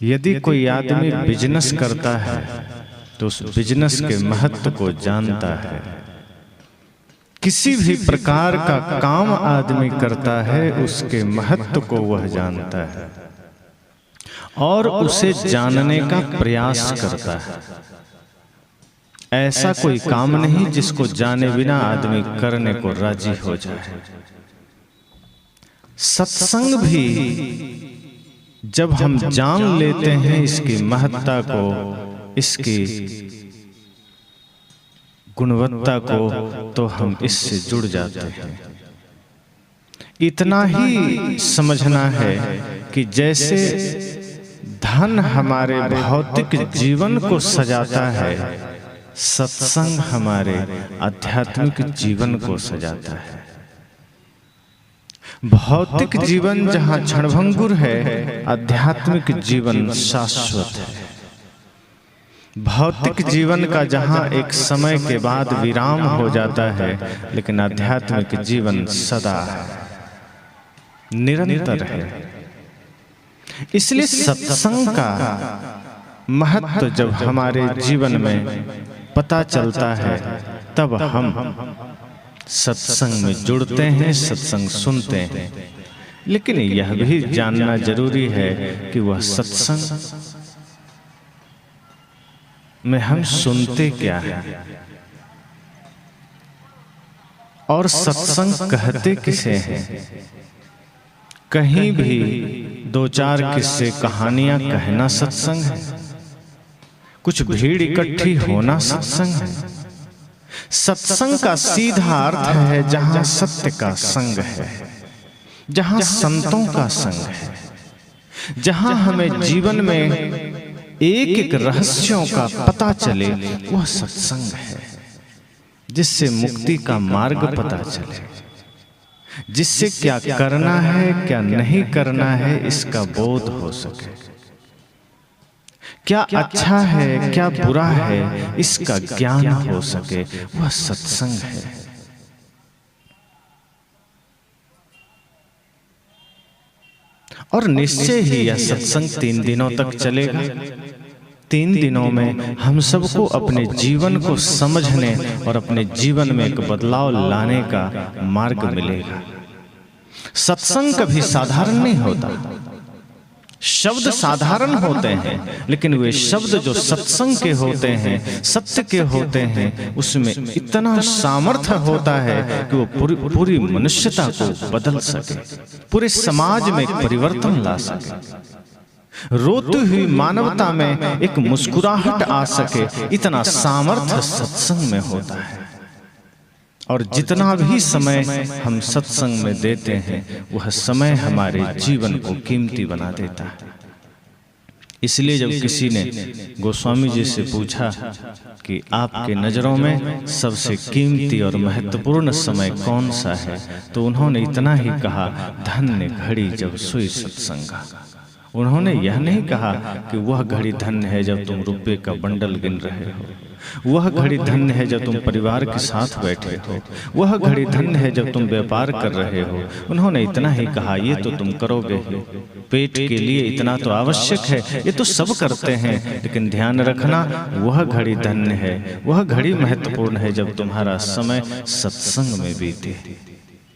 यदि कोई आदमी बिजनेस करता है तो उस बिजनेस के महत्व को जानता है। किसी भी प्रकार का काम आदमी करता है उसके महत्व को वह जानता है और उसे जानने का प्रयास करता है। ऐसा कोई काम नहीं जिसको जाने बिना आदमी करने को राजी हो जाए। सत्संग भी जब हम जान लेते हैं इसकी महत्ता को, इसकी गुणवत्ता को, तो हम इससे जुड़ जाते हैं। इतना ही समझना है कि जैसे धन हमारे भौतिक जीवन को सजाता है, सत्संग हमारे आध्यात्मिक जीवन को सजाता है। भौतिक जीवन जहां क्षणभंगुर है, आध्यात्मिक जीवन शाश्वत है। भौतिक जीवन का जहां एक समय के बाद विराम हो जाता है, लेकिन आध्यात्मिक जीवन सदा है, निरंतर है। इसलिए सत्संग का महत्व जब हमारे जीवन में पता चलता है, तब हम सत्संग में जुड़ते हैं, सत्संग सुनते हैं। लेकिन यह भी जानना जरूरी है कि वह सत्संग में हम सुनते क्या है और सत्संग कहते किसे हैं। कहीं भी दो चार किस्से कहानियां कहना सत्संग है, कुछ भीड़ इकट्ठी होना सत्संग है। सत्संग का सीधा अर्थ है जहां सत्य का संग है, जहां संतों का संग है, जहां हमें जीवन में एक एक रहस्यों का पता चले, वह सत्संग है। जिससे मुक्ति का मार्ग पता चले, जिससे क्या करना है क्या नहीं करना है इसका बोध हो सके, क्या अच्छा है क्या बुरा है इसका ज्ञान हो सके, वह सत्संग है। और निश्चय ही यह सत्संग 3 दिनों तक चलेगा। 3 दिनों में हम सबको अपने जीवन को समझने और अपने जीवन में एक बदलाव लाने का मार्ग मिलेगा। सत्संग कभी साधारण नहीं होता। शब्द साधारण होते हैं, लेकिन वे शब्द जो सत्संग के होते हैं, सत्य के होते हैं, उसमें इतना सामर्थ्य होता है कि वो पूरी मनुष्यता को बदल सके, पूरे समाज में एक परिवर्तन ला सके, रोती हुई मानवता में एक मुस्कुराहट आ सके। इतना सामर्थ्य सत्संग में होता है। और जितना भी समय हम सत्संग में देते हैं, वह समय हमारे जीवन को कीमती बना देता है। इसलिए जब किसी ने गोस्वामी जी से पूछा कि आपके नजरों में सबसे कीमती और महत्वपूर्ण समय कौन सा है, तो उन्होंने इतना ही कहा, धन्य घड़ी जब सोई सत्संगा। उन्होंने यह नहीं कहा कि वह घड़ी धन्य है जब तुम रुपये का बंडल गिन रहे हो, वह घड़ी धन्य है जब तुम परिवार के साथ बैठे हो, वह घड़ी धन्य है जब तुम व्यापार कर रहे हो। उन्होंने इतना ही कहा, ये तो तुम करोगे ही, पेट के लिए इतना तो आवश्यक है, ये तो सब करते हैं, लेकिन ध्यान रखना वह घड़ी धन्य है, वह घड़ी महत्वपूर्ण है जब तुम्हारा समय सत्संग में बीते,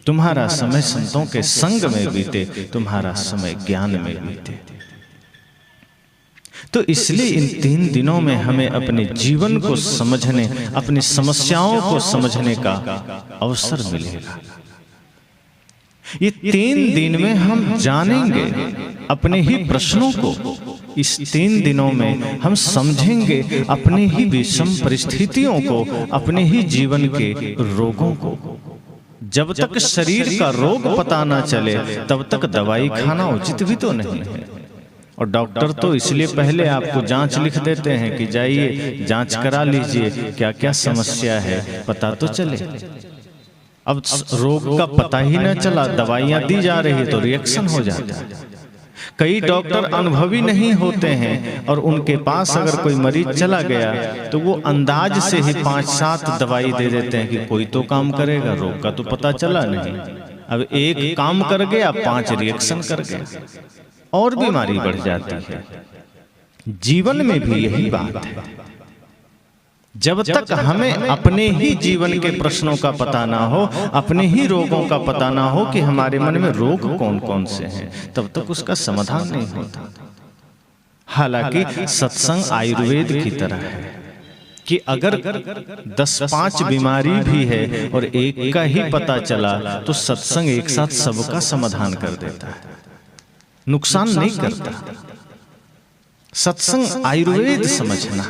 तुम्हारा समय संतों के संग में बीते, तुम्हारा समय ज्ञान में बीते। तो इसलिए इन 3 दिनों में हमें अपने जीवन को समझने, अपनी समस्याओं को समझने का अवसर मिलेगा। ये 3 दिन में हम जानेंगे अपने ही प्रश्नों को। इस 3 दिनों में हम समझेंगे अपने ही विषम परिस्थितियों को, अपने ही जीवन के रोगों को। जब तक शरीर का रोग पता ना चले, तब तक दवाई खाना उचित भी तो नहीं है। और डॉक्टर तो इसलिए पहले आपको जांच लिख देते हैं कि जाइए जांच करा लीजिए, क्या क्या समस्या है पता तो चले। अब रोग का पता ही न चला, दवाइयां दी जा रही है तो रिएक्शन हो जाता है। कई डॉक्टर अनुभवी नहीं होते हैं और उनके पास अगर कोई मरीज चला गया तो वो अंदाज से ही 5-7 दवाई दे देते हैं कि कोई तो काम करेगा, रोग का तो पता चला नहीं। अब एक काम कर गया, 5 रिएक्शन कर गया और बीमारी बढ़ जाती है। जीवन में भी यही बात है। जब तक हमें अपने ही जीवन के प्रश्नों का पता ना हो, अपने ही रोगों का पता ना हो कि हमारे मन में रोग कौन कौन से हैं, तब तक उसका समाधान नहीं होता। हालांकि सत्संग आयुर्वेद की तरह है कि अगर 10-5 बीमारी भी है और एक का ही पता चला तो सत्संग एक साथ सबका समाधान कर देता है, नुकसान नहीं करता। सत्संग आयुर्वेद समझना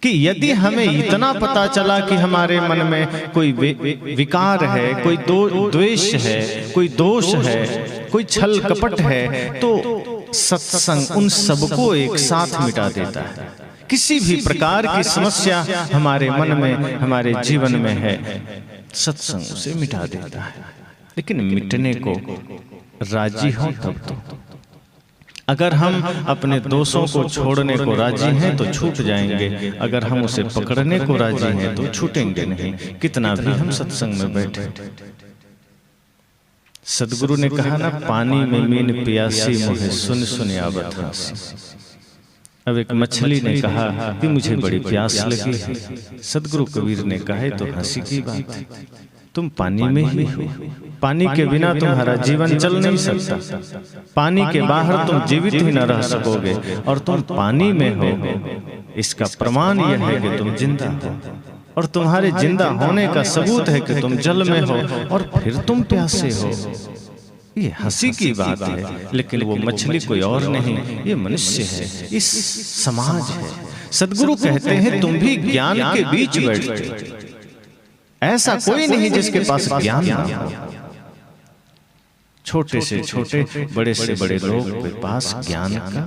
कि यदि हमें इतना पता चला कि हमारे मन में कोई विकार है, कोई द्वेष है, कोई दोष है, कोई छल कपट है, तो सत्संग उन सबको एक साथ मिटा देता है। किसी भी प्रकार की समस्या हमारे मन में, हमारे जीवन में है, सत्संग उसे मिटा देता है। लेकिन मिटने को राजी हो तब तो। अगर हम अपने दोषों को छोड़ने को राजी हैं तो छूट जाएंगे, अगर हम उसे पकड़ने को राजी हैं तो छूटेंगे नहीं, कितना भी हम सत्संग में बैठे। सदगुरु ने कहा ना, पानी में मीन प्यासी मुझे सुन सुन आवत हासी। अब एक मछली ने कहा कि मुझे बड़ी प्यास लगी है। सदगुरु कबीर ने कहा तो हंसी की बात है, तुम पानी में ही हो, पानी के बिना तुम्हारा जीवन चल नहीं सकता, पानी के बाहर तुम जीवित ही न रह सकोगे, और तुम पानी में हो इसका प्रमाण यह है कि तुम जिंदा हो, और तुम्हारे जिंदा होने का सबूत है कि तुम जल में हो और फिर तुम प्यासे हो। ये हंसी की बात है, लेकिन वो मछली कोई और नहीं, ये मनुष्य है, इस समाज है। सदगुरु कहते हैं तुम भी ज्ञान के बीच बैठते, ऐसा कोई नहीं जिसके पास ज्ञान ना हो। छोटे से छोटे, बड़े से बड़े लोग के पास ज्ञान का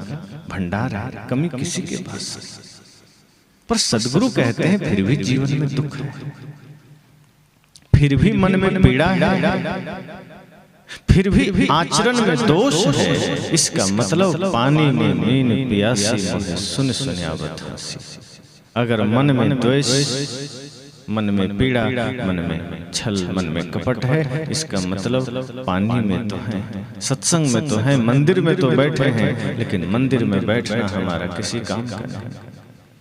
भंडार है, कमी किसी के पास। पर सदगुरु कहते हैं फिर भी जीवन में दुख है, फिर भी मन में पीड़ा है, फिर भी आचरण में दोष है। इसका मतलब पानी में मीन प्यासी मुझे सुन सुन आवत हासी। अगर मन में द्वेष, मन में पीड़ा, मन में छल, मन में कपट है, इसका मतलब पानी में तो है, सत्संग में तो है, मंदिर में तो बैठे हैं, लेकिन मंदिर में बैठना हमारा किसी काम का नहीं।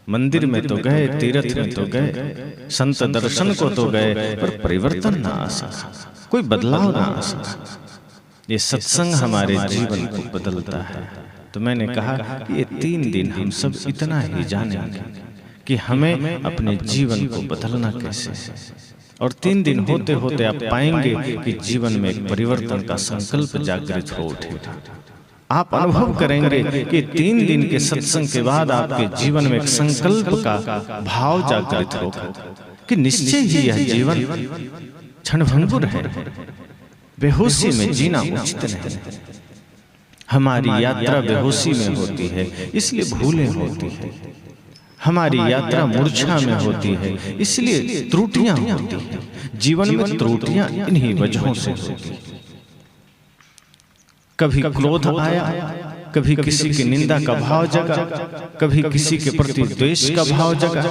मंदिर में तो गए, तीर्थ में तो गए, संत दर्शन को तो गए, पर परिवर्तन ना आ सका, कोई बदलाव ना आ सका। ये सत्संग हमारे जीवन को बदलता है। तो मैंने कहा कि ये 3 दिन हम सब इतना ही जानेंगे कि हमें अपने जीवन को बदलना कैसे है, और 3 दिन होते होते आप पाएंगे कि जीवन में एक परिवर्तन का संकल्प जागृत हो उठेगा। आप अनुभव करेंगे कि 3 दिन के सत्संग के बाद आपके जीवन में एक संकल्प का भाव जागृत होगा कि निश्चय ही यह जीवन क्षणभंगुर है, बेहोशी में जीना उचित नहीं। हमारी यात्रा बेहोशी में होती है, इसलिए भूलें होती है। हमारी यात्रा मूर्छा में होती है, इसलिए त्रुटियां होती हैं। जीवन में त्रुटियां इन्हीं वजहों से होती। कभी क्रोध आया, कभी किसी की निंदा का भाव जगा, कभी किसी के प्रति द्वेष का भाव जगा,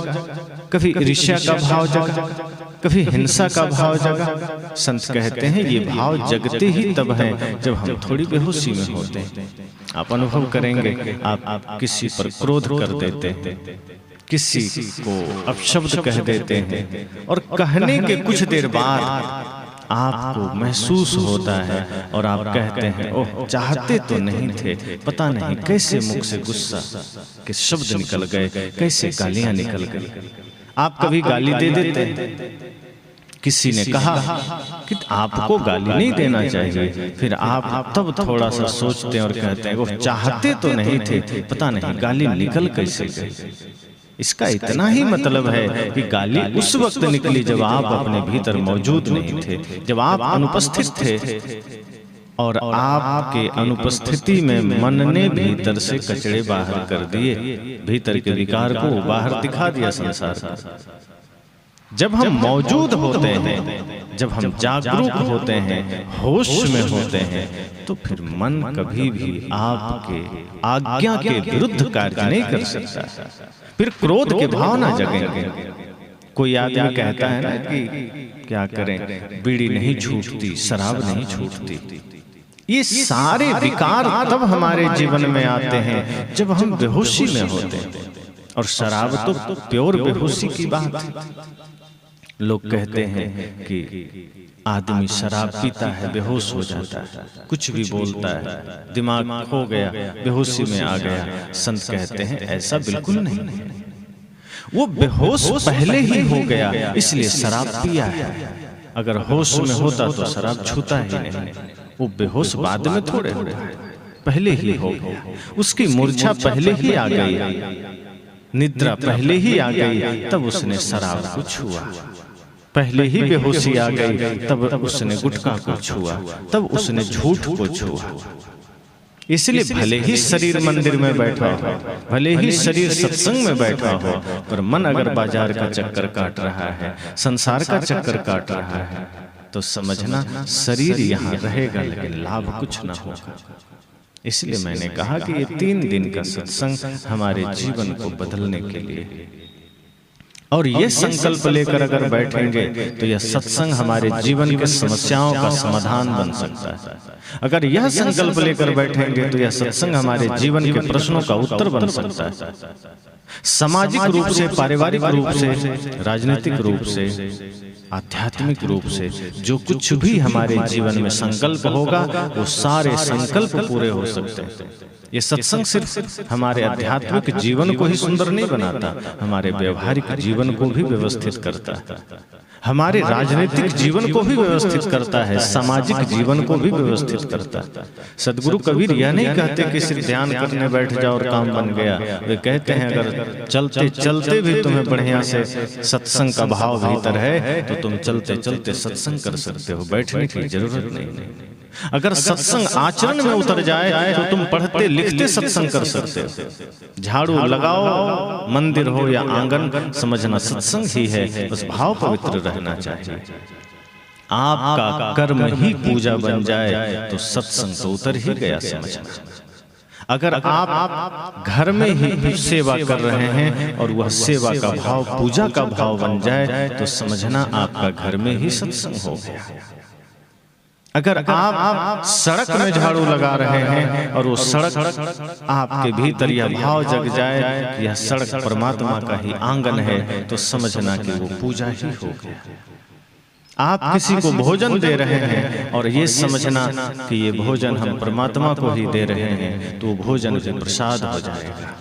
कभी ईर्ष्या का भाव जगा, कभी हिंसा का भाव जगा। संत कहते हैं ये भाव जगते ही तब हैं जब हम थोड़ी बेहोशी में होते हैं। आप अनुभव करेंगे, आप किसी पर क्रोध कर देते हैं, किसी को अपशब्द कह देते हैं, और कहने के कुछ देर बाद आपको महसूस होता है और आप कहते हैं ओह, चाहते तो नहीं थे, पता नहीं कैसे मुख से गुस्सा के शब्द निकल गए, कैसे गालियां निकल गई। आप कभी गाली दे देते हैं, किसी ने कहा कि आपको गाली नहीं देना चाहिए, फिर आप तब थोड़ा सा सोचते हैं और कहते हैं वो चाहते तो नहीं थे, पता नहीं गाली निकल कैसे गई। इसका इतना ही मतलब है कि गाली उस वक्त निकली जब आप अपने भीतर मौजूद नहीं थे, जब आप अनुपस्थित थे, और आपके अनुपस्थिति में मन ने भीतर से कचड़े बाहर कर दिए, भीतर के विकार को बाहर दिखा दिया संसार का। जब हम मौजूद होते हैं, जब हम जागरूक होते हैं, होश में होते हैं, तो फिर मन कभी भी आपके आज्ञा के विरुद्ध कार्य नहीं कर सकता। फिर क्रोध के भाव ना जगेंगे। कोई आदमी कहता है ना कि क्या करें, बीड़ी नहीं छूटती, शराब नहीं छूटती, ये सारे विकार तब हमारे जीवन में आते हैं जब हम बेहोशी में होते हैं। और शराब तो प्योर बेहोशी की बात है। लोग कहते हैं कि आदमी शराब पीता है बेहोश हो जाता है, कुछ भी बोलता है, दिमाग खो गया, बेहोशी में आ गया। संत कहते हैं ऐसा बिल्कुल नहीं, वो बेहोश पहले ही हो गया इसलिए शराब पिया है। अगर होश में होता तो शराब छूता ही नहीं। वो बेहोश बाद में थोड़े हो, पहले ही हो गया। उसकी मूर्छा पहले ही आ गई, निद्रा पहले ही आ गई, तब उसने शराब को छुआ। पहले ही बेहोशी आ गई, तब उसने गुटखा को छुआ, तब उसने झूठ को छुआ। इसलिए भले ही शरीर मंदिर में बैठा हो, भले ही शरीर सत्संग में बैठा हो, पर मन अगर बाजार का चक्कर काट रहा है, संसार का चक्कर काट रहा है, तो समझना शरीर यहाँ रहेगा लेकिन लाभ कुछ ना होगा। इसलिए मैंने कहा कि ये 3 दिन का सत्संग हमारे जीवन को बदलने के लिए, और ये संकल्प लेकर अगर बैठेंगे तो यह सत्संग हमारे जीवन के समस्याओं का समाधान बन सकता है। अगर यह संकल्प लेकर बैठेंगे तो यह सत्संग हमारे जीवन के प्रश्नों का उत्तर बन सकता है। सामाजिक रूप से, पारिवारिक रूप से, राजनीतिक रूप से, आध्यात्मिक रूप से जो कुछ भी हमारे जीवन में संकल्प होगा वो सारे संकल्प पूरे हो सकते हैं। ये सत्संग सिर्फ हमारे आध्यात्मिक जीवन को ही सुंदर नहीं बनाता, हमारे व्यवहारिक जीवन को भी व्यवस्थित करता है, हमारे राजनीतिक जीवन को भी व्यवस्थित करता है, सामाजिक जीवन को भी व्यवस्थित करता है। सदगुरु कबीर यह नहीं कहते कि सिर्फ ध्यान करने बैठ जाओ और काम बन गया। वे कहते हैं अगर चलते चलते भी तुम्हें बढ़िया से सत्संग का भाव भीतर है तो तुम चलते चलते सत्संग कर सकते हो, बैठने की जरूरत नहीं। अगर सत्संग आचरण में उतर जाए तो तुम पढ़ते लिखते सत्संग कर सकते हो। झाड़ू लगाओ, मंदिर हो या आंगन, समझना सत्संग ही है, बस भाव पवित्र रहना चाहिए। आपका कर्म ही पूजा बन जाए तो सत्संग तो उतर ही गया, समझना। अगर आप घर में ही सेवा कर रहे हैं और वह सेवा का भाव पूजा का भाव बन जाए तो समझना आपका घर में ही सत्संग हो गया। अगर आप सड़क में झाड़ू लगा रहे हैं और वो सड़क आपके भीतर यह भाव जग जाए कि यह सड़क परमात्मा का ही आंगन है तो समझना कि वो पूजा ही हो गया। आप किसी को भोजन दे रहे हैं और ये समझना कि ये भोजन हम परमात्मा को ही दे रहे हैं तो भोजन भी प्रसाद हो जाएगा।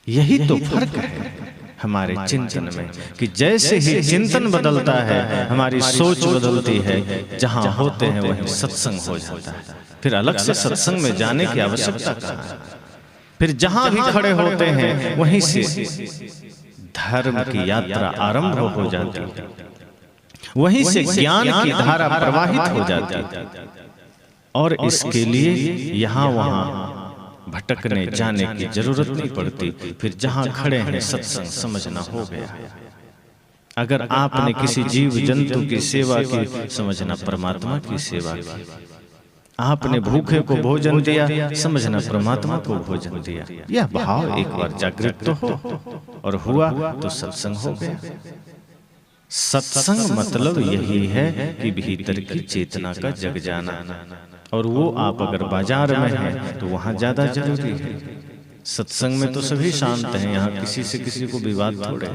यही तो फर्क है हमारे चिंतन में कि जैसे ही चिंतन बदलता है हमारी सोच बदलती है, जहां होते हैं वहीं सत्संग हो जाता है। फिर अलग से सत्संग में जाने की आवश्यकता कहाँ है। फिर जहां भी खड़े होते हैं वहीं से धर्म की यात्रा आरंभ हो जाती है, वहीं से ज्ञान की धारा प्रवाहित हो जाती है। और इसके लिए यहाँ वहां भटकने जाने की जरूरत नहीं पड़ती। फिर जहां खड़े हैं सत्संग समझना हो गया। अगर आपने किसी जीव जंतु की सेवा की, समझना परमात्मा की सेवा की। आपने भूखे को भोजन दिया, समझना परमात्मा को भोजन दिया। यह भाव एक बार जागृत तो हो और हुआ तो सत्संग हो गया। सत्संग मतलब यही है कि भीतर की चेतना का जग जाना, और वो आप अगर बाजार में हैं तो वहां ज्यादा जरूरी है। सत्संग में तो सभी शांत हैं, यहाँ किसी से किसी को विवाद थोड़े,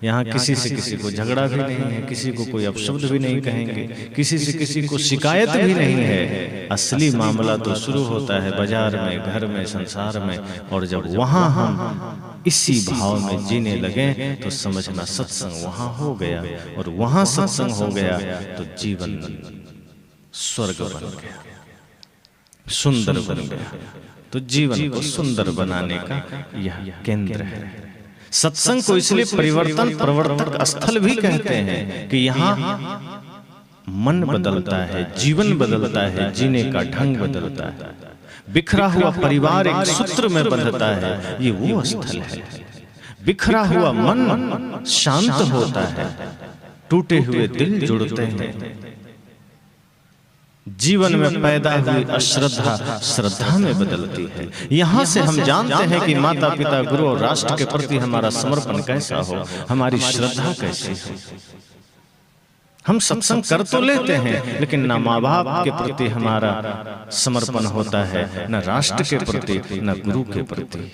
यहाँ किसी से किसी को झगड़ा भी नहीं है, किसी को कोई अपशब्द भी नहीं कहेंगे, किसी से किसी को शिकायत भी नहीं है। असली मामला तो शुरू होता है बाजार में, घर में, संसार में। और जब वहां हम इसी भाव में जीने लगे तो समझना सत्संग वहां हो गया, और वहां सत्संग हो गया तो जीवन स्वर्ग बन गया, सुंदर बन गया। तो जीवन को सुंदर बनाने का यह केंद्र है। सत्संग को इसलिए परिवर्तन प्रवर्तक स्थल भी कहते हैं कि यहाँ मन बदलता है, जीवन बदलता है, जीने का ढंग बदलता है। बिखरा हुआ परिवार एक सूत्र में बंधता है, ये वो स्थल है। बिखरा हुआ मन शांत होता है, टूटे हुए दिल जुड़ते हैं। जीवन में पैदा हुई अश्रद्धा श्रद्धा में बदलती है। यहाँ से हम जानते हैं कि माता पिता, गुरु और राष्ट्र के प्रति हमारा समर्पण कैसा हो, हमारी श्रद्धा कैसी हो। हम सत्संग कर तो लेते हैं, लेकिन न माँ बाप के प्रति हमारा समर्पण होता है, न राष्ट्र के प्रति, न गुरु के प्रति।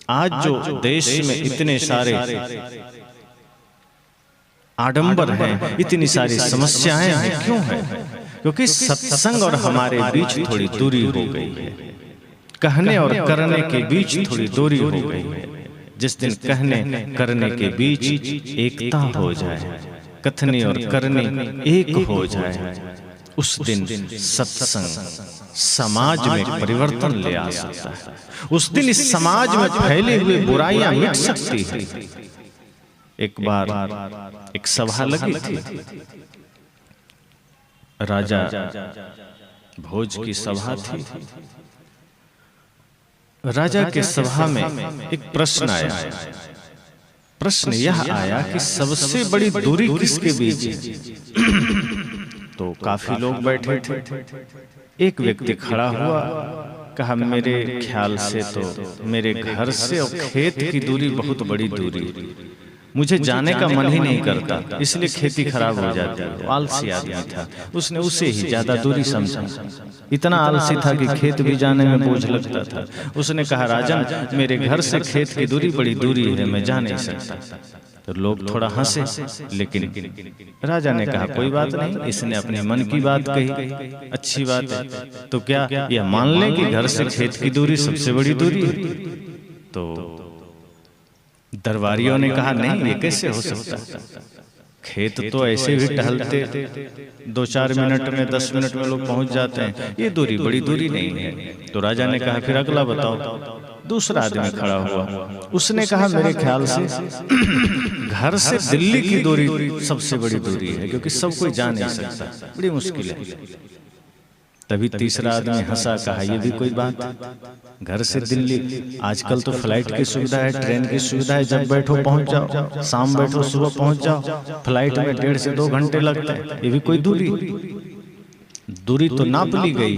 आज जो देश में इतने सारे आडंबर हैं, इतनी सारी समस्याएं हैं, क्यों है? क्योंकि सत्संग और हमारे बीच थोड़ी दूरी हो गई है। कहने और करने के बीच थोड़ी दूरी हो गई है। जिस दिन कहने करने के बीच एकता हो जाए, कथनी और करनी एक हो जाए, उस दिन सत्संग समाज में परिवर्तन ले आ सकता है। उस दिन इस समाज में फैले हुए बुराइयां मिट सकती है। एक बार एक सभा लगी थी, राजा भोज की सभा थी। राजा के सभा में एक प्रश्न आया। प्रश्न यह आया कि सबसे बड़ी दूरी किसके बीच है? तो काफी लोग बैठे थे। एक व्यक्ति खड़ा हुआ, कहा मेरे ख्याल से तो मेरे घर से और खेत की दूरी बहुत बड़ी दूरी, मुझे जाने का मन ही नहीं करता, इसलिए खेती खराब हो जाती है। आलसी आदमी था, उसने उसे ही ज्यादा दूरी समझा। इतना आलसी था कि खेत भी जाने में बोझ लगता था। उसने कहा राजन, मेरे घर से खेत की दूरी बड़ी दूरी है, मैं जा नहीं सकता। तो लोग थोड़ा हंसे, लेकिन राजा ने कहा कोई बात नहीं, इसने अपने मन की बात कही, अच्छी बात है। तो क्या यह मान लें कि घर से खेत की दूरी सबसे बड़ी दूरी है? तो दरबारियों ने कहा नहीं, ये कैसे हो सकता? खेत तो ऐसे भी टहलते 2-4 मिनट में, 10 मिनट में लोग पहुंच जाते हैं, ये दूरी बड़ी दूरी नहीं है। तो राजा ने कहा फिर अगला बताओ। दूसरा आदमी खड़ा हुआ, उसने कहा मेरे ख्याल से घर से दिल्ली की दूरी सबसे बड़ी दूरी है, क्योंकि सब कोई जा नहीं सकता, बड़ी मुश्किल है। तभी तीसरा आदमी हंसा, कहा ये भी कोई बात है, घर से दिल्ली, आजकल तो फ्लाइट की सुविधा है, ट्रेन की सुविधा है, जब बैठो पहुंच जाओ, शाम बैठो सुबह पहुंच जाओ। फ्लाइट में 1.5 से 2 घंटे लगते हैं, ये भी कोई दूरी तो नाप ली गई।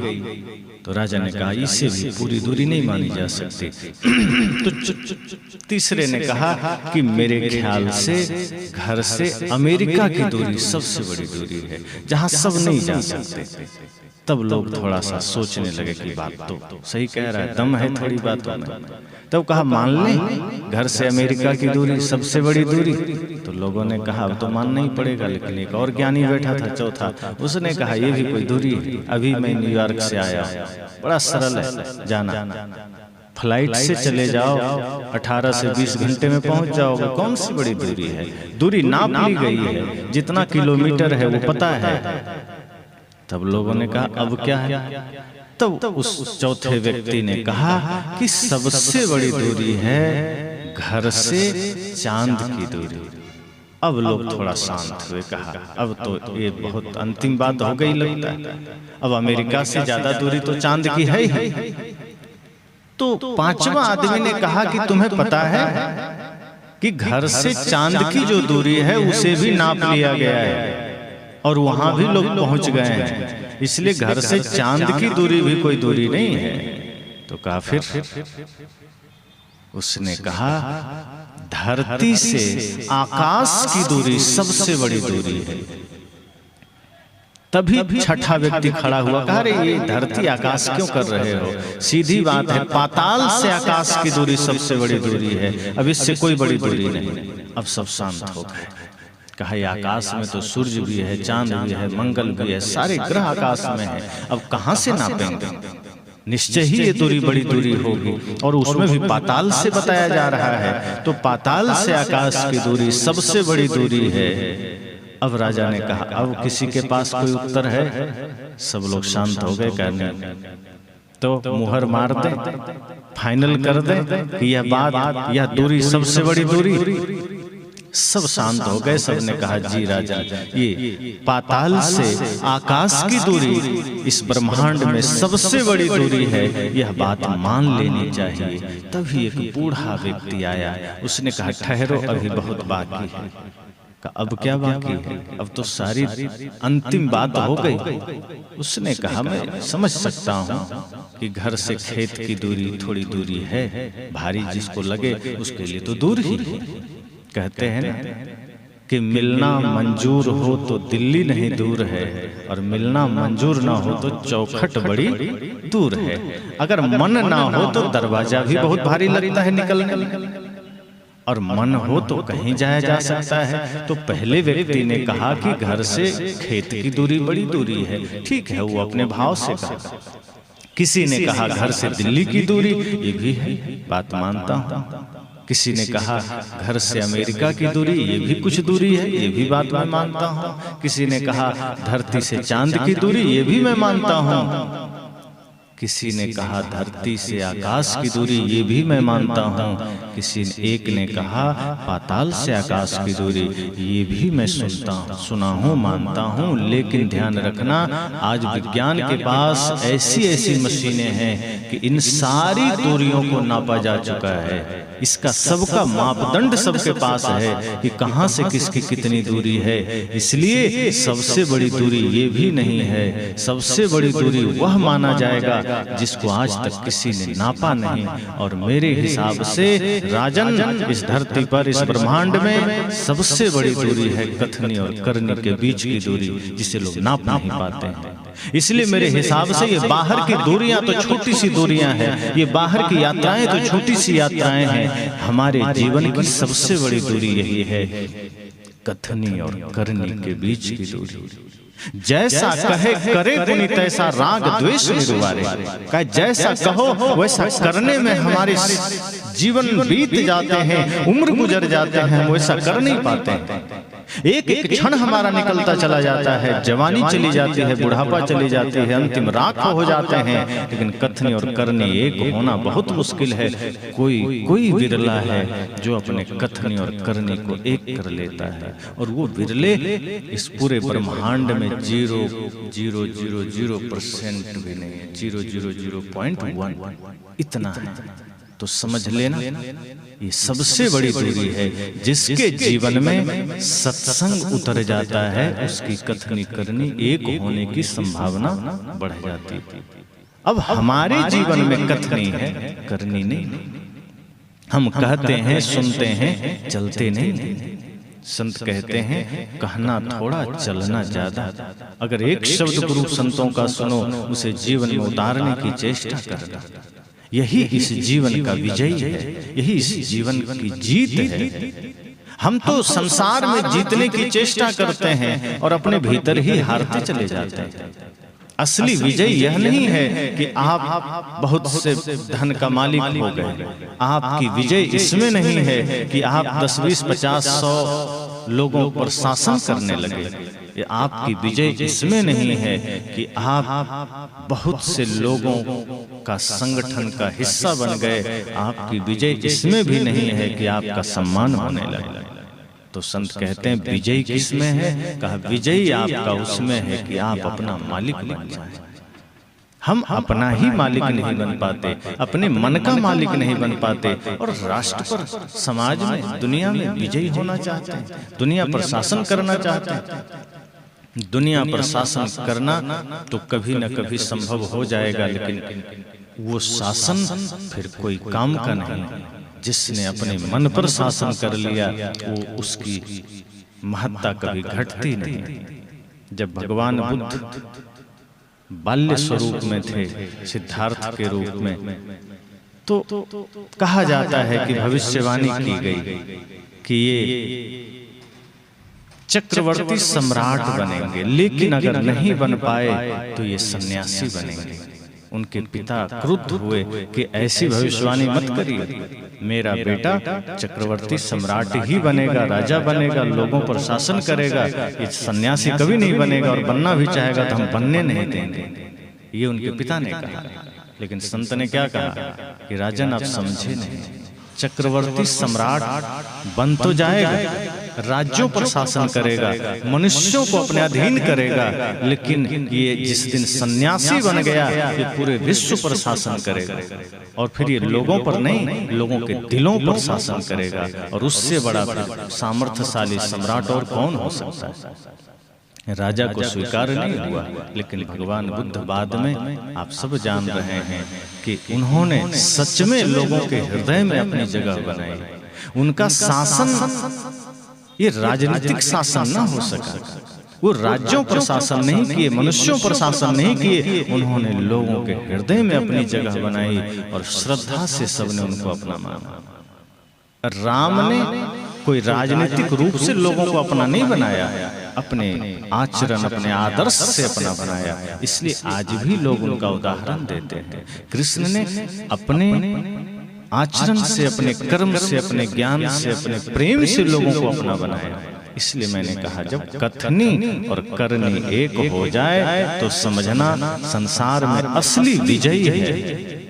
तो राजा ने कहा इससे भी पूरी दूरी नहीं मानी जा सकती। तो तीसरे ने कहा कि मेरे ख्याल से घर से अमेरिका की दूरी सबसे बड़ी दूरी है, जहां सब नहीं जा सकते। तब लोग थोड़ा सा सोचने लगे कि बात तो सही कह रहा है, दम है थोड़ी बातों में। तब कहा मान लें घर से अमेरिका की दूरी सबसे बड़ी दूरी। तो लोगों ने कहा अब तो मानना ही पड़ेगा। लेकिन एक और ज्ञानी बैठा था चौथा, उसने कहा ये भी कोई दूरी है, अभी मैं न्यूयॉर्क से आया, बड़ा सरल है जाना, फ्लाइट से चले जाओ 18 से 20 घंटे में पहुंच जाओगे, कौन सी बड़ी दूरी है? दूरी नाप ली गई है, जितना किलोमीटर है वो पता है। तब लोगों ने कहा अब क्या है? तब उस चौथे व्यक्ति ने कहा कि सबसे बड़ी दूरी है घर से चांद की दूरी। अब लोग थोड़ा शांत हुए, कहा अब तो ये बहुत अंतिम बात हो गई लगता है, अब अमेरिका से ज्यादा दूरी तो चांद की है ही। तो पांचवा आदमी ने कहा कि तुम्हें पता है कि घर से चांद की जो दूरी है उसे भी नाप लिया गया है और वहां भी लोग पहुंच गए हैं, इसलिए घर से चांद की दूरी भी कोई दूरी नहीं है। तो कहा फिर? उसने कहा धरती से आकाश की दूरी सबसे बड़ी दूरी है। तभी छठा व्यक्ति खड़ा हुआ, कहा अरे ये धरती आकाश क्यों कर रहे हो? सीधी बात है, पाताल से आकाश की दूरी सबसे बड़ी दूरी है, अब इससे कोई बड़ी दूरी नहीं। अब सब शांत हो गए। कहा ये आकाश में तो सूर्य भी है, चांद भी है, मंगल भी है, सारे ग्रह आकाश में है, अब कहां से नापेंगे? निश्चय ही ये दूरी बड़ी दूरी होगी, और उसमें भी पाताल से बताया जा रहा है, तो पाताल से आकाश की दूरी सबसे बड़ी दूरी है। अब राजा ने कहा अब किसी के पास कोई उत्तर है? सब लोग शांत हो गए, कहने तो मुहर मार दे, फाइनल कर दे कि यह बात, यह दूरी सबसे बड़ी दूरी। सब शांत हो गए, सबने कहा जी राजा, ये पाताल से आकाश की दूरी इस ब्रह्मांड में सबसे बड़ी दूरी है, यह बात मान लेनी चाहिए। तभी एक बूढ़ा व्यक्ति आया, उसने कहा ठहरो अभी बहुत बाकी है। अब क्या बाकी है? अब तो सारी अंतिम बात हो गई। उसने कहा मैं समझ सकता हूँ कि घर से खेत की दूरी थोड़ी दूरी है, भारी जिसको लगे उसके लिए तो दूर ही है। कहते हैं ना कि मिलना मंजूर हो तो दिल्ली नहीं दूर है, और मिलना मंजूर ना हो तो चौखट बड़ी दूर है। अगर मन ना हो तो दरवाजा भी बहुत भारी लगता है निकलने में, और मन हो तो कहीं जाया जा सकता है। तो पहले व्यक्ति ने कहा कि घर से खेत की दूरी बड़ी दूरी है, ठीक है, वो अपने भाव से कहा। किसी ने कहा घर से दिल्ली की दूरी, ये भी है, बात मानता हूँ। किसी ने कहा घर से अमेरिका की दूरी, ये भी कुछ दूरी है, ये भी बात मैं मानता हूँ। किसी ने कहा धरती से चांद की दूरी, ये भी मैं मानता हूँ। किसी ने कहा धरती से आकाश की दूरी, ये भी मैं मानता हूँ। किसी ने एक ने कहा पाताल से आकाश की दूरी, ये भी मैं सुना हूँ, मानता हूँ। लेकिन ध्यान रखना, आज विज्ञान के पास ऐसी ऐसी मशीनें हैं कि इन सारी दूरियों को नापा जा चुका है। इसका सबका मापदंड सबके पास है कि कहाँ से किसकी कितनी दूरी है। इसलिए सबसे बड़ी दूरी ये भी नहीं है, सबसे बड़ी दूरी वह माना जाएगा जिसको आज तक किसी ने नापा नहीं। और मेरे हिसाब से राजन, इस धरती पर, इस ब्रह्मांड में सबसे बड़ी दूरी है कथनी और करनी के बीच की दूरी, जिसे लोग नाप नहीं पाते हैं। इसलिए मेरे हिसाब से ये बाहर की दूरियां तो छोटी सी दूरियां हैं, ये बाहर की यात्राएं तो छोटी सी यात्राएं हैं। हमारे जीवन की सबसे बड़ी दूरी यही है, कथनी और करनी के बीच की दूरी। जैसा कहे करे पुनि तैसा राग द्वेष निरुवारे। कहे जैसा कहो वैसा करने में हमारे जीवन बीत जाते हैं, उम्र गुजर जाते हैं, वैसा कर नहीं पाते हैं। एक एक क्षण हमारा निकलता चला जाता है, जवानी चली जाती है, बुढ़ापा चली जाती है, अंतिम राख हो जाते हैं। लेकिन कथनी और करनी एक होना बहुत मुश्किल है। कोई विरला है जो अपने कथनी और करनी को एक कर लेता है, और वो विरले इस पूरे ब्रह्मांड में 0.000% भी नहीं है, 0.001 इतना है। तो समझ लेना, ये सबसे बड़ी दूरी है। जिसके जीवन में सत्संग उतर जाता है, उसकी कथनी करनी एक होने की संभावना बढ़ जाती है। अब हमारे जीवन में कथनी है, करनी नहीं। हम कहते हैं, सुनते हैं, चलते नहीं। संत कहते हैं कहना थोड़ा, चलना ज्यादा। अगर एक शब्द गुरु संतों का सुनो, उसे जीवन में उतारने की चेष्टा करना। यही इस जीवन का विजय है, यही इस जीवन की जीत है। हम तो संसार में जीतने की चेष्टा करते हैं और अपने भीतर ही हारते चले जाते हैं। असली विजय यह नहीं है कि आप बहुत से धन का मालिक हो गए। आपकी विजय इसमें नहीं है कि आप 10, 20, 50, 100 लोगों पर शासन करने लगे। ये आपकी विजय इसमें नहीं है कि आप बहुत से लोगों का संगठन का हिस्सा बन गए। आपकी विजय इसमें भी नहीं है कि आपका सम्मान होने लगे। तो संत कहते हैं विजय किसमें है? कहा विजय आपका उसमें है कि आप अपना मालिक बन जाए। हम अपना ही मालिक नहीं बन पाते, अपने मन का मालिक नहीं बन पाते, और राष्ट्र पर, समाज में, दुनिया में विजयी होना चाहते हैं, दुनिया पर शासन करना चाहते हैं। दुनिया पर शासन करना तो कभी न कभी संभव हो जाएगा, लेकिन वो शासन फिर कोई काम का नहीं। जिसने अपने मन पर शासन कर लिया, वो उसकी महत्ता कभी घटती नहीं। जब भगवान बुद्ध बाल्य स्वरूप में थे, सिद्धार्थ के रूप में, तो कहा जाता है कि भविष्यवाणी की गई कि ये चक्रवर्ती सम्राट बनेंगे, लेकिन अगर नहीं बन पाए तो ये सन्यासी बनेंगे। उनके पिता क्रुद्ध हुए कि ऐसी भविष्यवाणी मत करिए, मेरा बेटा चक्रवर्ती सम्राट ही बनेगा, राजा बनेगा, लोगों पर शासन करेगा, ये सन्यासी कभी नहीं बनेगा, और बनना भी चाहेगा तो हम बनने नहीं देंगे। ये उनके पिता ने कहा। लेकिन संत ने क्या कहा कि राजन आप समझे नहीं, चक्रवर्ती सम्राट बन तो जाएगा, राज्यों पर शासन करेगा, मनुष्यों को अपने अधीन करेगा, लेकिन ये जिस दिन सन्यासी बन गया, ये पूरे विश्व पर शासन करेगा। और फिर ये लोगों पर नहीं, लोगों के दिलों पर शासन करेगा। और उससे बड़ा सामर्थ्यशाली सम्राट और कौन हो सकता है? राजा को स्वीकार नहीं हुआ, लेकिन भगवान बुद्ध बाद में आप सब जान रहे हैं कि उन्होंने सच में लोगों के हृदय में अपनी जगह बनाई। उनका शासन ये राजनीतिक शासन ना हो सका। वो राज्यों पर शासन नहीं किए, मनुष्यों पर शासन नहीं किए, उन्होंने लोगों के हृदय में अपनी जगह बनाई और श्रद्धा से सबने उनको अपना माना। राम ने कोई राजनीतिक रूप से लोगों को अपना नहीं बनाया, अपने आचरण, अपने आदर्श से अपना बनाया। इसलिए आज भी लोग उनका उदाहरण देते हैं। कृष्ण ने अपने आचरण से, अपने कर्म से, अपने ज्ञान से, अपने प्रेम से लोगों को अपना बनाया। इसलिए मैंने कहा, जब कथनी और करनी एक हो जाए तो समझना संसार में असली विजयी है।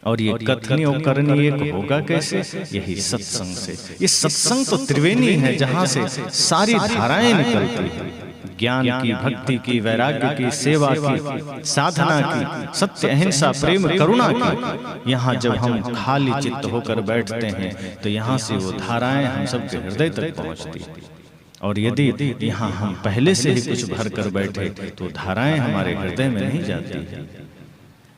और ये कथनी और करनी एक होगा कैसे? यही सत्संग से। ये सत्संग तो त्रिवेणी है, जहां से सारी धाराएं निकलती है। ज्ञान की, भक्ति की, वैराग्य की, सेवा की, साधना की, सत्य, अहिंसा, प्रेम, करुणा की। यहाँ जब हम खाली चित्त होकर बैठते हैं तो यहाँ से वो धाराएं हम सबके हृदय तक पहुँचती हैं। और यदि यहाँ हम पहले से ही कुछ भर कर बैठे तो धाराएं हमारे हृदय में नहीं जाती।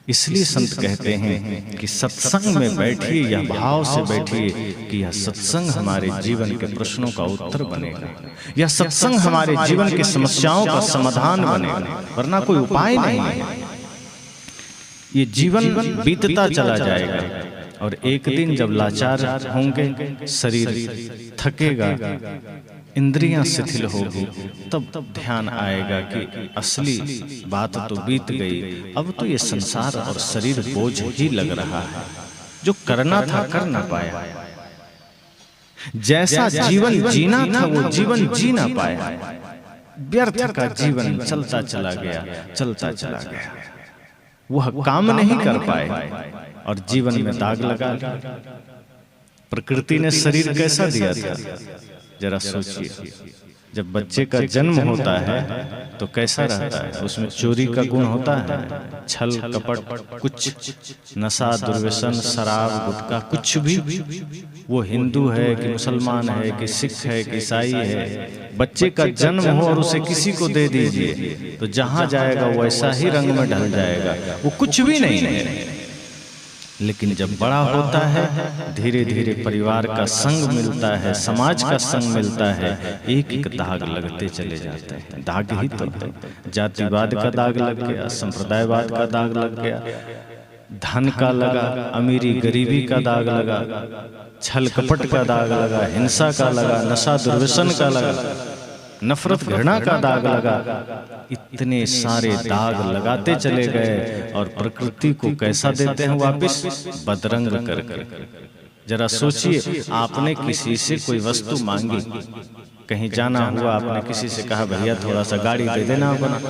इसलिए संत कहते हैं कि सत्संग में बैठिए, या भाव से बैठिए कि यह सत्संग हमारे जीवन के प्रश्नों का उत्तर बनेगा, यह सत्संग हमारे जीवन की समस्याओं का समाधान बनेगा, वरना कोई उपाय नहीं है। ये जीवन बीतता चला जाएगा और एक दिन जब लाचार होंगे, शरीर थकेगा, इंद्रियां शिथिल होगी, तब ध्यान आएगा कि असली बात तो बीत गई, अब तो ये संसार और शरीर बोझ ही लग रहा है। जो करना था कर ना पाया, जैसा जीवन जीना था वो जीवन जी ना पाया। व्यर्थ का जीवन चलता चला गया, चलता चला गया, वह काम नहीं कर पाए और जीवन में दाग लगा। प्रकृति ने शरीर कैसा दिया था, जरा सोचिए। जब बच्चे का जन्म होता है तो कैसा रहता है? उसमें चोरी का गुण होता है, छल कपट, कुछ नशा, दुर्व्यसन, शराब, गुटखा, कुछ भी। वो हिंदू है कि मुसलमान है कि सिख है कि ईसाई है, बच्चे का जन्म हो और उसे किसी को दे दीजिए तो जहां जाएगा वैसा ही रंग में ढल जाएगा, वो कुछ भी नहीं है। लेकिन जब बड़ा होता है, धीरे धीरे परिवार का संग मिलता है, समाज का संग मिलता है, एक एक दाग लगते चले जाते हैं। दाग ही तो है। जातिवाद का दाग लग गया, संप्रदायवाद का दाग लग गया, धन का लगा, अमीरी गरीबी का दाग लगा, छल कपट का दाग लगा, हिंसा का लगा, नशा दुर्व्यसन का लगा, नफरत घृणा का दाग लगा। इतने सारे दाग लगाते चले गए और प्रकृति को कैसा देते हैं वापस? बदरंग कर कर। जरा सोचिए, आपने किसी से कोई वस्तु मांगी, कहीं जाना हुआ, आपने किसी से कहा भैया थोड़ा सा गाड़ी दे देना अपना,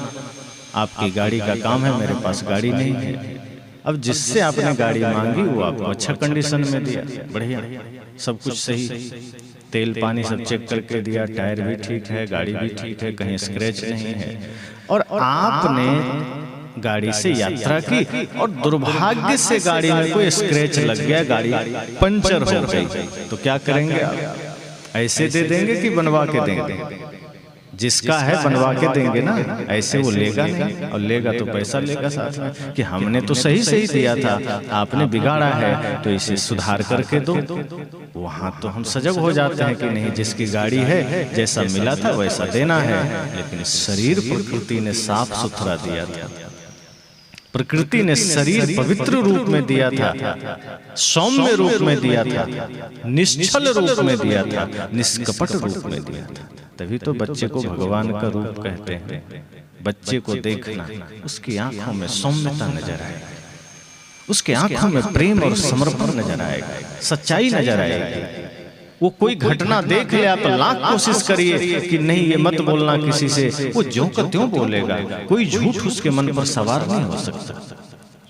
आपकी गाड़ी का काम है, मेरे पास गाड़ी नहीं है। अब जिससे आपने गाड़ी मांगी वो आपको अच्छा कंडीशन में दिया, बढ़िया, सब कुछ सही, तेल पानी सब चेक करके दिया, टायर भी ठीक है, गाड़ी भी ठीक है, कहीं स्क्रैच नहीं है, और आपने गाड़ी से यात्रा की और दुर्भाग्य से गाड़ी में कोई स्क्रैच लग गया, गाड़ी पंचर हो गई, तो क्या करेंगे आप? ऐसे दे देंगे कि बनवा के देंगे? जिसका है बनवा के देंगे ना, ऐसे वो लेगा नहीं, और लेगा तो पैसा लेगा साथ में कि हमने तो सही सही दिया था, आपने बिगाड़ा है तो इसे सुधार करके दो। वहां तो हम सजग हो जाते हैं कि नहीं, जिसकी गाड़ी है जैसा मिला था वैसा देना है। लेकिन शरीर प्रकृति ने साफ सुथरा दिया था, प्रकृति ने शरीर पवित्र रूप में दिया था, सौम्य रूप में दिया था, निश्चल रूप में दिया था, निष्कपट रूप में दिया था। तभी तो बच्चे को भगवान का रूप कहते हैं। बच्चे को देखना, उसकी आंखों में सौम्यता नजर आएगी, उसके आंखों में प्रेम और समर्पण नजर आएगा, सच्चाई नजर आएगी। वो कोई घटना देख ले, आप लाख कोशिश करिए कि नहीं ये मत बोलना किसी से, वो ज्यों का त्यों बोलेगा, कोई झूठ उसके मन पर सवार नहीं हो सकता।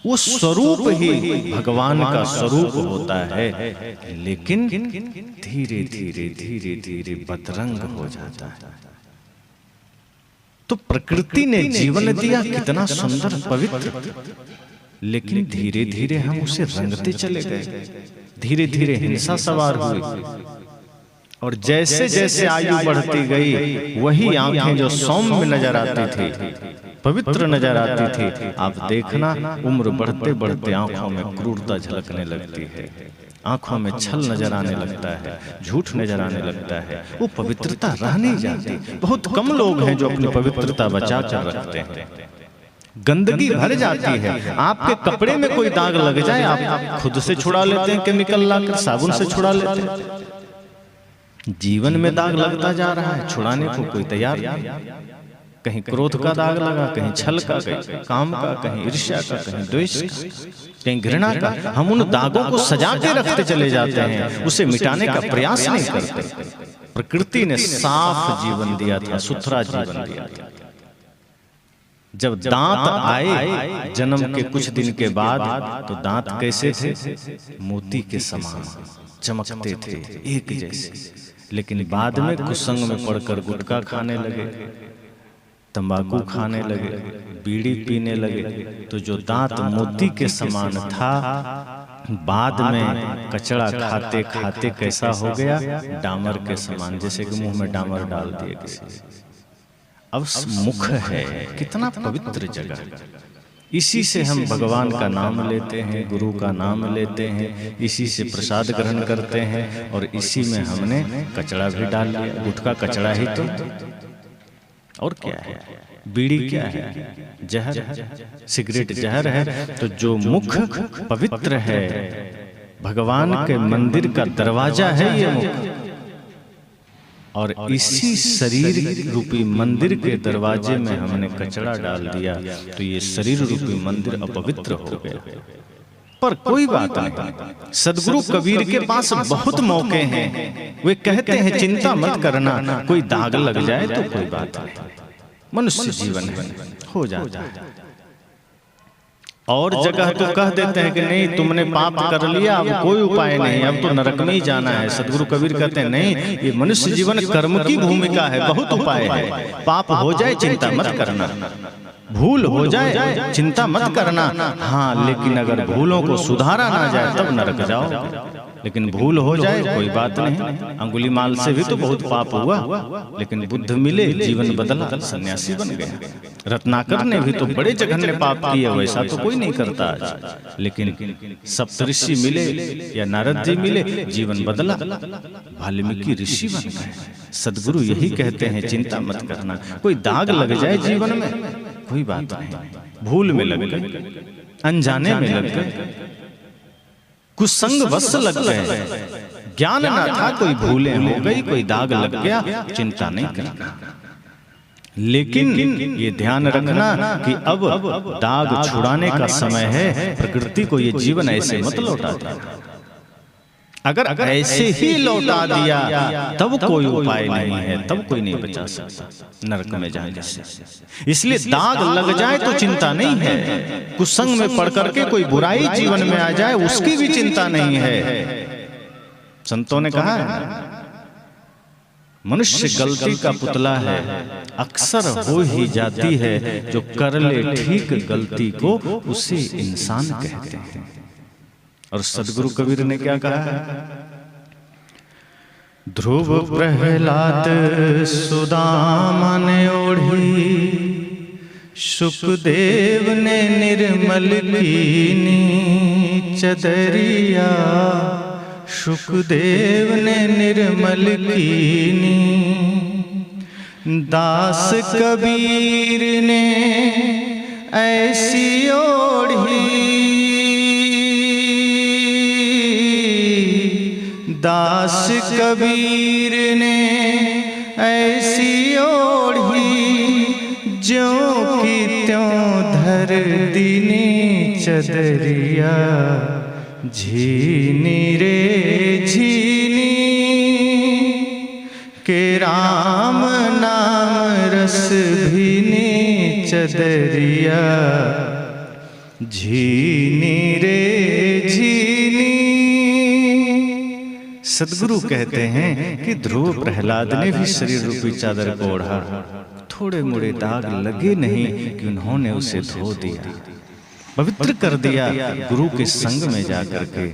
वो स्वरूप ही भगवान का स्वरूप होता है, लेकिन धीरे धीरे धीरे धीरे बदरंग हो जाता है। तो प्रकृति ने जीवन दिया कितना सुंदर पवित्र, लेकिन धीरे धीरे हम उसे रंगते चले गए, धीरे धीरे हिंसा सवार हुई, और जैसे जैसे आयु बढ़ती गई वही आंखें जो सौम्य नजर आती थी, पवित्र नजर आती थी, आप देखना उम्र बढ़ते बढ़ते आंखों में क्रूरता झलकने लगती है, आंखों में छल नजर आने लगता है, झूठ नजर आने लगता है, वो पवित्रता रह नहीं जाती। बहुत कम लोग हैं जो अपनी पवित्रता बचा कर रखते हैं। गंदगी भर जाती है। आपके कपड़े में कोई दाग लग जाए, आप खुद से छुड़ा लेते हैं, केमिकल लाकर साबुन से छुड़ा लेते हैं। जीवन में दाग लगता जा रहा है, छुड़ाने को कोई तैयार नहीं। कहीं क्रोध का दाग लगा, कहीं छल का, कहीं काम का, कहीं ईर्ष्या का, कहीं द्वेष का, कहीं घृणा का। हम उन दागों को सजा के रखते चले जाते हैं, उसे मिटाने का प्रयास नहीं करते। प्रकृति ने साफ जीवन दिया था, सुथरा जीवन दिया था। जब दांत आए जन्म के कुछ दिन के बाद, तो दांत कैसे थे? मोती के समान चमकते थे, एक जैसे। लेकिन बाद में कुसंग में पड़कर गुटखा खाने लगे, तंबाकू खाने लगे, बीड़ी पीने लगे, तो जो दांत मोती के समान था, बाद में कचड़ा खाते खाते कैसा हो गया? डामर के समान, जैसे कि मुंह में डामर डाल दिए किसी। अब मुख है, कितना पवित्र जगह। इसी से हम भगवान का नाम लेते हैं, गुरु का नाम लेते हैं, इसी से प्रसाद ग्रहण करते हैं, और इसी में हमने कचड़ा भी डाल लिया। गुटखा कचड़ा ही तो, और क्या है? बीड़ी क्या है? जहर। सिगरेट जहर है। तो जो मुख पवित्र है, भगवान के मंदिर का दरवाजा है ये मुख, और इसी शरीर रूपी मंदिर के दरवाजे में हमने कचरा डाल दिया, तो ये शरीर रूपी मंदिर अपवित्र हो गया। पर कोई बात नहीं, सदगुरु कबीर के पास बहुत मौके हैं। वे कहते हैं चिंता मत करना, कोई दाग लग जाए तो कोई बात नहीं, मनुष्य जीवन है, हो जाता है। और जगह तो कह देते हैं कि नहीं तुमने पाप कर लिया, अब कोई उपाय नहीं, अब तो नरक में ही जाना है। सदगुरु कबीर कहते हैं नहीं, ये मनुष्य जीवन कर्म की भूमिका है, बहुत उपाय है। पाप हो जाए चिंता मत करना, भूल हो जाए चिंता मत करना, हाँ, लेकिन अगर भूलों को सुधारा ना जाए तब नरक जाओ। लेकिन भूल हो जाए कोई बात नहीं। अंगुलीमाल से भी तो बहुत पाप हुआ, लेकिन बुद्ध मिले, जीवन बदला, सन्यासी बन गया। रत्नाकर ने भी तो बड़े जघन्य पाप किए, वैसा तो कोई नहीं करता आज। लेकिन सप्तऋषि मिले या नारद जी मिले, जीवन बदला, वाल्मीकि ऋषि बन गए। सदगुरु यही कहते हैं चिंता मत करना, कोई दाग लग जाए जीवन में कोई बात नहीं। भूल में लग गए, अनजाने में लग गए, कुसंग वश लग गए, ज्ञान ना था, कोई भूलें हो गई, कोई दाग लग गया, चिंता नहीं करना। लेकिन ये ध्यान रखना कि अब दाग छुड़ाने का समय है। प्रकृति को ये जीवन ऐसे मत लौटा दे। अगर ऐसे ही लौटा दिया तब कोई उपाय नहीं है, तब कोई नहीं बचा सकता नरक में जाने से। इसलिए दाग लग जाए तो चिंता नहीं है, कुसंग में पड़ करके कोई बुराई जीवन में आ जाए उसकी भी चिंता नहीं है। संतों ने कहा है मनुष्य गलती का पुतला है, अक्सर हो ही जाती है, जो कर ले ठीक गलती को उसे इंसान कहते हैं। और सदगुरु कबीर ने क्या कहा है? ध्रुव प्रहलाद सुदामा ने ओढ़ी, शुकदेव ने निर्मल कीनी चदरिया, शुकदेव ने निर्मल कीनी, दास कबीर ने ऐसी ओढ़ी, दास कबीर ने ऐसी ओढ़ी, ज्यों की त्यों धर दीनी चदरिया, झीनी रे झीनी के राम नाम रस भीनी चदरिया, झीनी रे झीनी। सदगुरु कहते हैं कि ध्रुव प्रहलाद ने भी शरीर रूपी चादर को ओढ़ा, थोड़े मोड़े दाग लगे नहीं कि उन्होंने उसे धो दिया, पवित्र कर दिया गुरु के संग में जाकर के।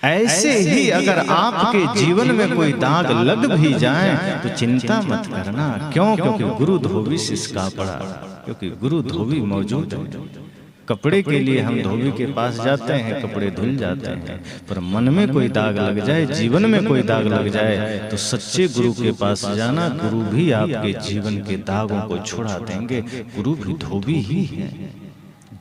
ऐसे ही अगर आपके जीवन में कोई दाग लग भी जाए तो चिंता मत करना। क्यों? क्योंकि गुरु धोबी सिसका पड़ा, क्योंकि गुरु धोबी मौजूद है। कपड़े के लिए हम धोबी के पास जाते हैं, कपड़े धुल जाते हैं, पर मन में कोई दाग लग जाए, जीवन में कोई दाग लग जाए तो सच्चे गुरु के पास जाना। गुरु भी आपके जीवन के दागों को छुड़ा देंगे। गुरु भी धोबी ही है,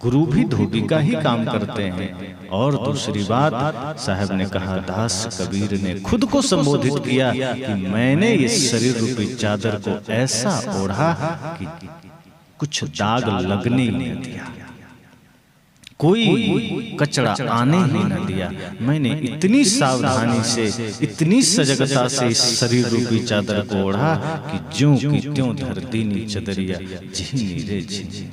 गुरु भी धोबी का ही काम करते हैं। और दूसरी बात, साहब ने कहा, दास कबीर ने खुद को संबोधित किया कि मैंने इस शरीर रूपी चादर को ऐसा ओढ़ा कि कुछ दाग लगने ही नहीं दिया, कोई कचरा आने ही न दिया। मैंने इतनी सावधानी से, इतनी सजगता से इस शरीर रूपी चादर को ओढ़ा कि ज्यों की त्यों धर दीनी चदरिया झीनी रे झीनी।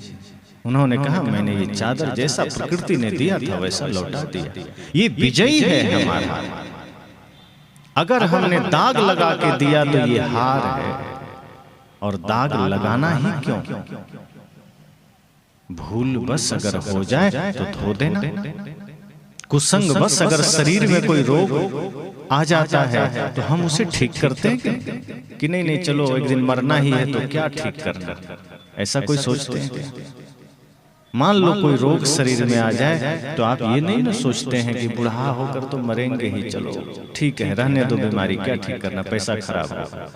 उन्होंने कहा, मैंने ये चादर जैसा प्रकृति ने दिया था वैसा लौटा दिया। ये विजयी है हमारा। अगर हमने दाग लगा के दिया तो ये हार है, और दाग लगाना ही क्यों? भूल बस अगर हो जाए तो धो देना। कुसंग बस अगर शरीर में कोई रोग आ जाता है तो हम उसे ठीक करते हैं कि नहीं चलो एक दिन मरना ही है तो क्या ठीक करना, ऐसा कोई सोचते हैं? मान लो कोई रोग शरीर में आ जाए तो आप ये नहीं ना सोचते हैं कि बूढ़ा होकर तो मरेंगे ही, चलो ठीक है रहने दो बीमारी, क्या ठीक करना, पैसा खराब होगा।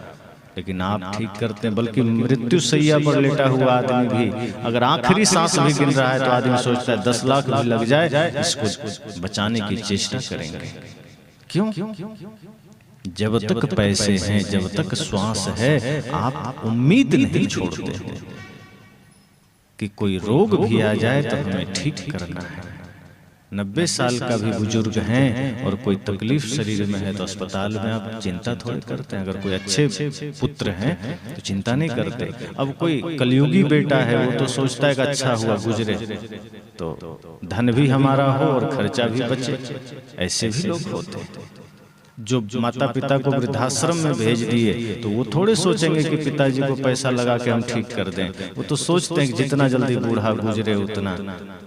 लेकिन आप ठीक करते हैं, बल्कि मृत्यु सैया पर लेटा हुआ आदमी भी अगर आखिरी सांस भी गिन रहा है तो आदमी सोचता है 10 लाख भी लग जाए इसको बचाने की चेष्टा करेंगे। क्यों? जब तक पैसे हैं, जब तक श्वास है, आप उम्मीद नहीं छोड़ते हो कि कोई रोग भी आ जाए तो हमें ठीक करना है। 90 साल का भी बुजुर्ग हैं और कोई तकलीफ शरीर में है तो अस्पताल में आप चिंता थोड़ी करते हैं। अगर कोई अच्छे पुत्र हैं तो चिंता नहीं करते। अब कोई कलयुगी बेटा है, वो तो सोचता है कि अच्छा हुआ गुजरे तो धन भी हमारा हो और खर्चा भी बचे। ऐसे भी लोग होते हैं जो माता पिता को वृद्धाश्रम में भेज दिए तो वो थोड़े सोचेंगे कि पिताजी को पैसा लगा के हम ठीक कर दें। वो तो सोचते हैं कि जितना जल्दी बूढ़ा गुजरे उतना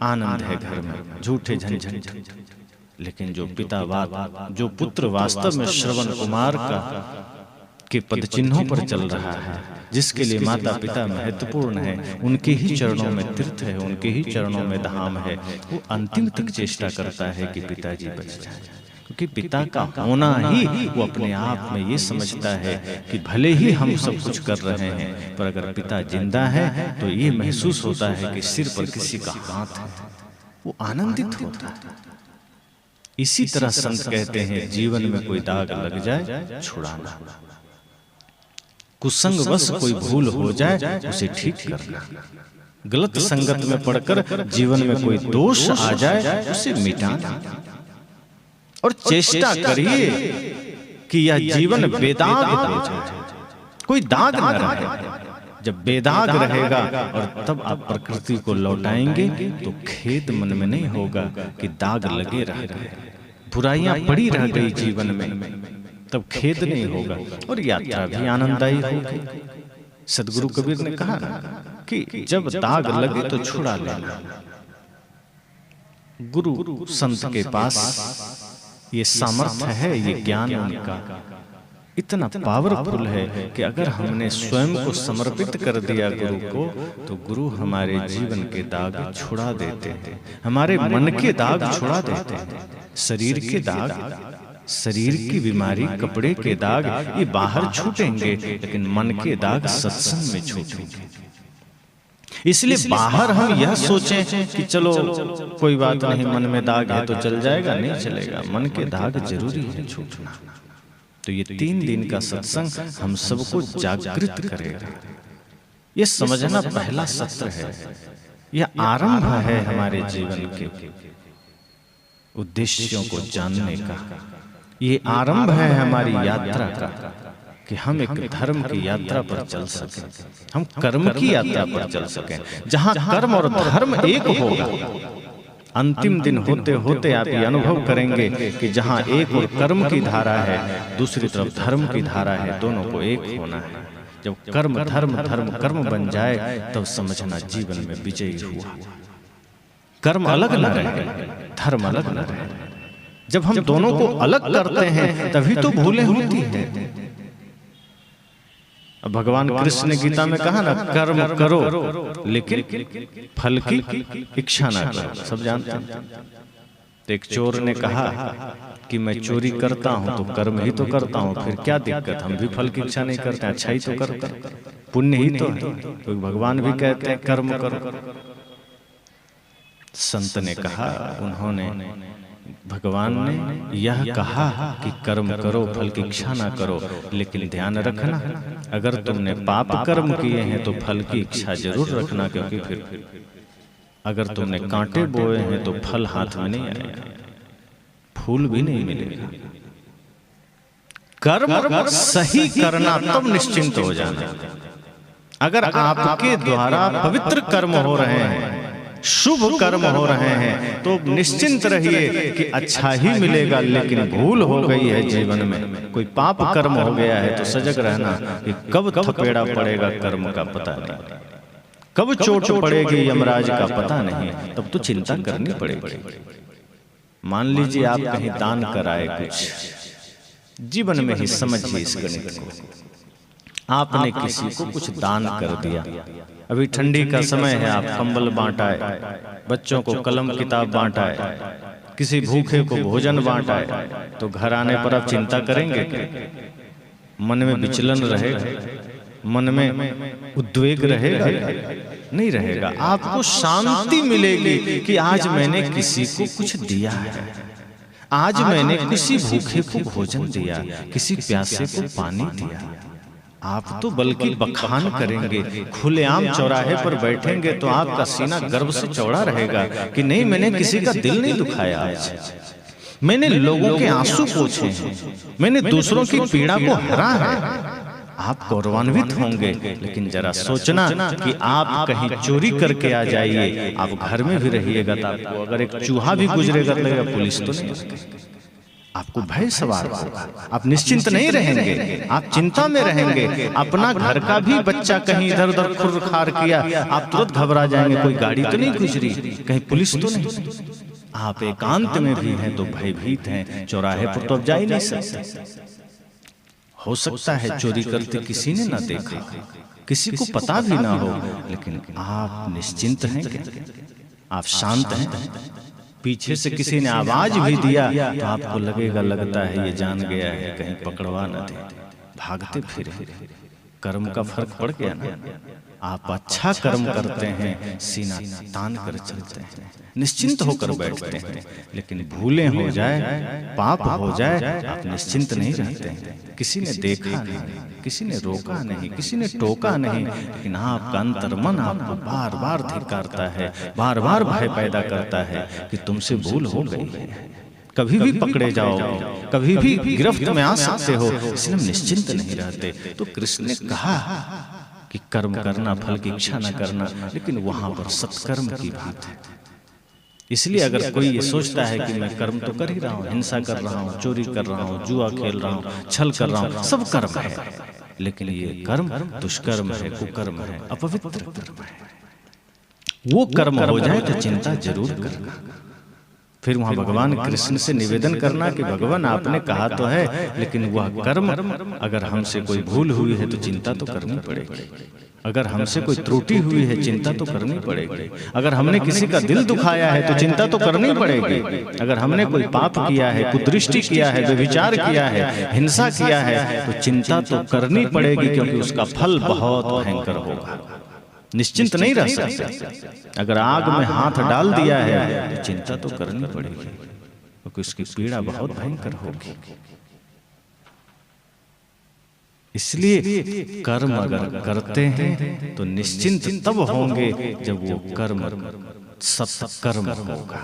आनंद है घर में, झूठे झंझट। लेकिन जो पुत्र वास्तव में श्रवण कुमार का के पद चिन्हों पर चल रहा है, जिसके लिए माता पिता महत्वपूर्ण है, उनके ही चरणों में तीर्थ है, उनके ही चरणों में धाम है, वो अंतिम तक चेष्टा करता है कि पिताजी बच जाए। क्योंकि पिता का होना ही वो अपने आप में ये समझता है कि भले ही हम सब कुछ कर रहे हैं, पर अगर पिता जिंदा है तो ये महसूस होता है कि सिर पर किसी का हाथ है, वो आनंदित होता है। इसी तरह संत कहते हैं, जीवन में कोई दाग लग जाए छुड़ाना, कुसंग बस कोई भूल हो जाए उसे ठीक करना, गलत संगत में पड़कर जीवन में कोई दोष आ जाए उसे मिटाना। और चेष्टा करिए कि यह जीवन बेदाग हो जाए, कोई दाग न रहे। जब बेदाग रहेगा और तब आप प्रकृति को लौटाएंगे तो खेद मन में नहीं होगा कि दाग लगे रह गए, बुराइयां पड़ी रह गई जीवन में, तब खेद नहीं होगा और यात्रा भी आनंददायी होगी। सदगुरु कबीर ने कहा कि जब दाग लगे तो छुड़ा लेना। गुरु संत के पास ये सामर्थ्य है, ये ज्ञान उनका इतना पावरफुल है कि अगर हमने स्वयं को समर्पित कर दिया गुरु को तो गुरु हमारे जीवन के दाग छुड़ा देते हैं, हमारे मन के दाग छुड़ा देते हैं। शरीर के दाग, शरीर की बीमारी, कपड़े के दाग ये बाहर छूटेंगे, लेकिन मन के दाग सत्संग में छूटेंगे। इसलिए बाहर हम यह सोचें कि चलो कोई बात नहीं, मन में दाग है तो चल जाएगा, नहीं चलेगा। मन के दाग जरूरी है छूटना। तो ये 3 दिन का सत्संग हम सबको जागृत करेगा। ये समझना पहला सत्र है, यह आरंभ है हमारे जीवन के उद्देश्यों को जानने का। ये आरंभ है हमारी यात्रा का कि हम एक धर्म की यात्रा पर चल सकें, हम कर्म की यात्रा पर चल सकें, जहां कर्म और धर्म एक होगा। अंतिम दिन होते होते आप ये अनुभव करेंगे कि जहां एक और कर्म की धारा है, दूसरी तरफ धर्म की धारा है, दोनों को एक होना है। जब कर्म धर्म, धर्म कर्म बन जाए तब समझना जीवन में विजयी हुआ। कर्म अलग न रहे, धर्म अलग न रहे। जब हम दोनों को अलग करते हैं तभी तो भूलें होती हैं। अब भगवान कृष्ण ने गीता में कहा ना, कर्म करो लेकिन फल की इच्छा ना करो। सब जानते हैं। तो एक चोर ने कहा कि मैं चोरी करता हूं तो कर्म ही तो करता हूं, फिर क्या दिक्कत, हम भी फल की इच्छा नहीं करते, अच्छा ही तो करते, पुण्य ही तो है। तो भगवान भी कहते हैं कर्म करो। संत ने कहा, उन्होंने भगवान ने यह कहा कि कर्म करो फल की इच्छा ना करो, लेकिन ध्यान रखना अगर तुमने पाप कर्म किए हैं तो फल की इच्छा जरूर रखना, क्योंकि फिर अगर तुमने कांटे बोए हैं तो फल हाथ में नहीं आएगा, फूल भी नहीं मिलेगा। कर्म सही करना तब निश्चिंत हो जाना। अगर आपके द्वारा पवित्र कर्म हो रहे हैं, शुभ कर्म हो रहे हैं, तो निश्चिंत रहिए कि अच्छा ही मिलेगा। लेकिन भूल हो गई है जीवन में, कोई पाप कर्म हो गया है, तो सजग रहना कि कब थपेड़ा पड़ेगा कर्म का पता नहीं, कब चोट पड़ेगी यमराज का पता नहीं, तब तो चिंता करनी पड़ेगी। मान लीजिए आप कहीं दान कराए कुछ, जीवन में ही समझिए इस गणित को। आपने किसी को कुछ दान कर दिया, अभी ठंडी का समय है, आप कंबल बांटाए, बच्चों को कलम किताब बांटाए, किसी भूखे को भोजन बांटाए, तो घर आने पर आप चिंता करेंगे? मन में विचलन रहेगा, मन में उद्वेग रहेगा? नहीं रहेगा। आपको शांति मिलेगी कि आज मैंने किसी को कुछ दिया है, आज मैंने किसी भूखे को भोजन दिया, किसी प्यासे को पानी दिया। आप तो बल्कि बखान करेंगे, खुलेआम चौराहे पर बैठेंगे तो आपका सीना गर्व से चौड़ा रहेगा कि नहीं, मैंने किसी का दिल नहीं दुखाया, आज मैंने लोगों के आंसू पोंछे हैं, मैंने दूसरों की पीड़ा को हरा है। आप गौरवान्वित होंगे। लेकिन जरा सोचना कि आप कहीं चोरी करके आ जाइए, आप घर में भी रहिएगा तो आपको अगर एक चूहा भी गुजरेगा तो पुलिस तो नहीं, आपको भय सवार होगा, आप निश्चिंत नहीं रहेंगे, आप चिंता में रहेंगे। अपना घर का भी बच्चा कहीं इधर उधर खुर खार किया, आप तुरंत घबरा जाएंगे, कोई गाड़ी तो नहीं गुजरी, कहीं पुलिस तो नहीं। आप एकांत में भी हैं तो भयभीत हैं, चौराहे पर तो अब जा ही नहीं सकते। हो सकता है चोरी करते किसी ने ना देखा, किसी को पता भी ना हो, लेकिन आप निश्चिंत हैं क्या? आप शांत हैं? पीछे से किसी ने आवाज भी दिया तो आपको लगेगा, लगता है ये जान गया है, कहीं पकड़वा न दे, भागते फिरे। कर्म का फर्क पड़ गया ना। आप अच्छा कर्म करते हैं, सीना तान कर चलते हैं, निश्चिंत होकर बैठते हैं। लेकिन भूलें हो जाए, पाप हो जाए, आप निश्चिंत नहीं रहते हैं। किसी ने देखा नहीं, किसी ने रोका नहीं, किसी ने टोका नहीं, लेकिन आपका अंतर्मन आपको बार बार धिक्कारता है, बार बार भय पैदा करता है कि तुमसे भूल हो गई है, कभी भी पकड़े जाओगे, कभी भी गिरफ्त में आ सकते हो, इसलिए हम निश्चिंत नहीं रहते। तो कृष्ण ने कहा कि कर्म करना, फल की इच्छा न करना, लेकिन वहां पर सत्कर्म की बात है। इसलिए अगर कोई ये सोचता है कि मैं कर्म तो कर ही रहा हूँ, हिंसा कर रहा हूँ, चोरी कर रहा हूँ, जुआ खेल रहा हूँ, छल कर रहा हूँ, सब कर्म है, लेकिन ये कर्म दुष्कर्म है, कुकर्म है, अपवित्र कर्म है। वो कर्म हो जाए तो चिंता जरूर करना। फिर वहां भगवान कृष्ण से निवेदन करना कि भगवान आपने कहा तो है, लेकिन वह कर्म अगर हमसे कोई भूल हुई है तो चिंता तो करनी पड़ेगी, अगर हमसे कोई त्रुटि हुई है चिंता तो करनी पड़ेगी, अगर हमने किसी का दिल दुखाया है तो चिंता तो करनी पड़ेगी, अगर हमने कोई पाप किया है, कुदृष्टि किया है, व्यभिचार किया है, हिंसा किया है, तो चिंता तो करनी पड़ेगी, क्योंकि उसका फल बहुत भयंकर होगा। निश्चिंत नहीं रह सकते। अगर आग में हाथ डाल दिया है तो चिंता तो करनी पड़ेगी, क्योंकि उसकी पीड़ा बहुत भयंकर होगी। इसलिए कर्म अगर करते हैं तो निश्चिंत तब होंगे जब वो कर्म सत्कर्म होगा,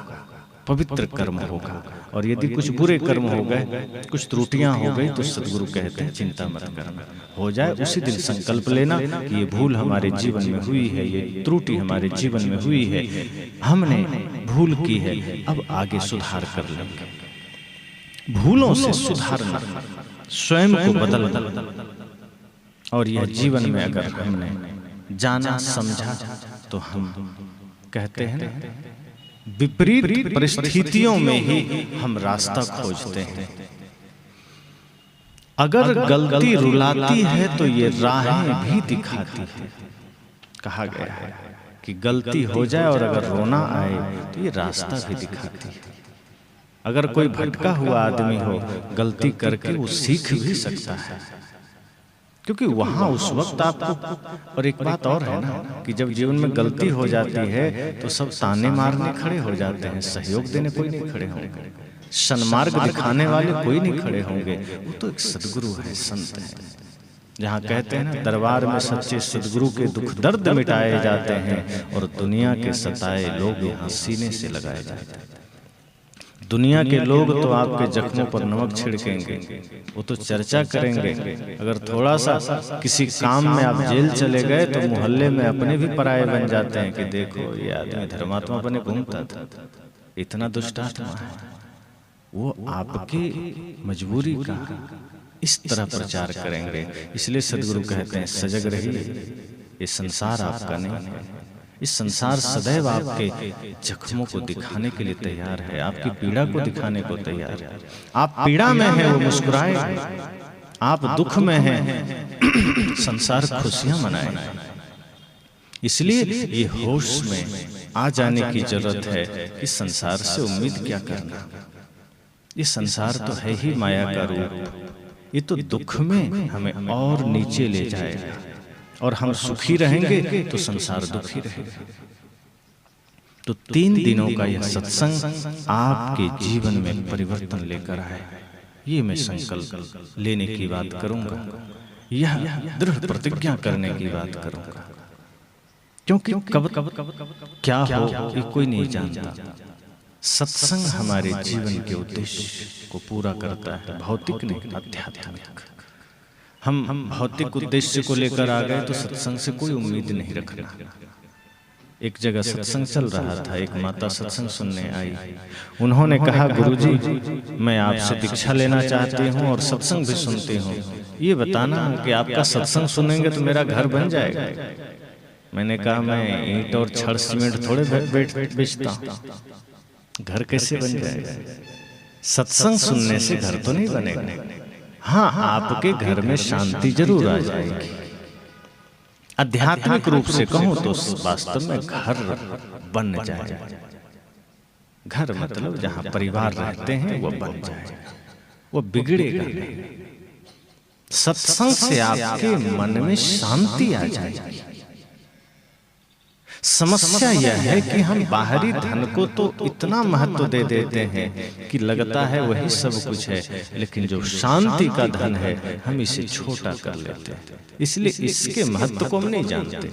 पवित्र कर्म होगा। और यदि कुछ बुरे कर्म हो गए, कुछ त्रुटियां हो गई, तो सदगुरु कहते हैं चिंता मत करना, हो जाए उसी दिन संकल्प लेना कि ये भूल हमारे जीवन में हुई है, ये त्रुटि हमारे जीवन में हुई है, हमने भूल की है, अब आगे सुधार कर लेंगे। भूलों से सुधारना, स्वयं को बदलना। और यह जीवन में अगर हमने जाना समझा तो हम कहते हैं विपरीत परिस्थितियों में ही हम रास्ता खोजते हैं। अगर गलती रुलाती है तो ये राहें भी दिखाती है। कहा गया है कि गलती हो जाए और अगर रोना आए तो ये रास्ता भी दिखाती है। अगर कोई भटका हुआ आदमी हो, गलती करके वो सीख भी सकता है, क्योंकि वहां उस वक्त आपको। और एक बात और है ना कि जब जीवन में गलती हो जाती है तो सब ताने मारने खड़े हो जाते हैं, सहयोग देने कोई नहीं खड़े होंगे, सन्मार्ग दिखाने वाले कोई नहीं खड़े होंगे। वो तो एक सदगुरु है, संत है। जहाँ कहते हैं ना, दरबार में सच्चे सदगुरु के दुख दर्द मिटाए जाते हैं और दुनिया के सताए लोग यहाँ सीने से लगाए जाते हैं। दुनिया के लोग तो आपके जख्मों पर नमक छिड़केंगे, वो तो चर्चा करेंगे। अगर थोड़ा सा किसी काम में आप जेल चले गए तो मोहल्ले में अपने भी पराये बन जाते हैं कि देखो ये आदमी धर्मात्मा बने घूमता था, इतना दुष्टात्मा है। वो आपकी मजबूरी का इस तरह प्रचार करेंगे। इसलिए सदगुरु कहते हैं सजग रहिए, ये संसार आपका नहीं है। इस संसार सदैव आपके जख्मों को दिखाने के लिए तैयार है, आपकी पीड़ा को दिखाने को तैयार है। आप पीड़ा में हैं, वो मुस्कुराए। आप दुख में हैं, संसार खुशियां मनाए। इसलिए ये होश में आ जाने की जरूरत है कि संसार से उम्मीद क्या करना। ये संसार तो है ही माया का रूप। ये तो दुख में हमें और नीचे ले जाएगा, और हम सुखी रहेंगे तो संसार दुखी रहेगा। तो 3 दिनों का यह सत्संग आपके जीवन में परिवर्तन लेकर आए, ये मैं संकल्प लेने की बात करूंगा, यह दृढ़ प्रतिज्ञा करने की बात करूंगा। क्योंकि कब क्या हो ये कोई नहीं जानता। सत्संग हमारे जीवन के उद्देश्य को पूरा करता है, भौतिक नहीं, आध्यात्मिक। हम भौतिक उद्देश्य को लेकर आ गए तो सत्संग से कोई उम्मीद नहीं रखना। एक जगह सत्संग चल रहा था, एक माता सत्संग सुनने आई। उन्होंने कहा, गुरुजी मैं आपसे दीक्षा लेना चाहती हूँ और सत्संग भी सुनती हूँ, ये बताना कि आपका सत्संग सुनेंगे तो मेरा घर बन जाएगा। मैंने कहा, मैं ईंट और छड़ सीमेंट थोड़े बेचता हूँ, घर कैसे बन जाएगा? सत्संग सुनने से घर तो नहीं बनेगा। हाँ, आपके घर में शांति जरूर आ जाएगी। आध्यात्मिक रूप से कहूं तो वास्तव में घर बन जाएगा। घर मतलब जहां परिवार रहते हैं वो बन जाएगा, वो बिगड़ेगा नहीं। सत्संग से आपके मन में शांति आ जाएगी। समस्या यह है कि हम बाहरी धन को तो इतना महत्व दे देते हैं कि लगता है वही सब कुछ है, लेकिन जो शांति का धन है हम इसे छोटा कर लेते हैं। इसलिए इसके महत्व को हम नहीं जानते।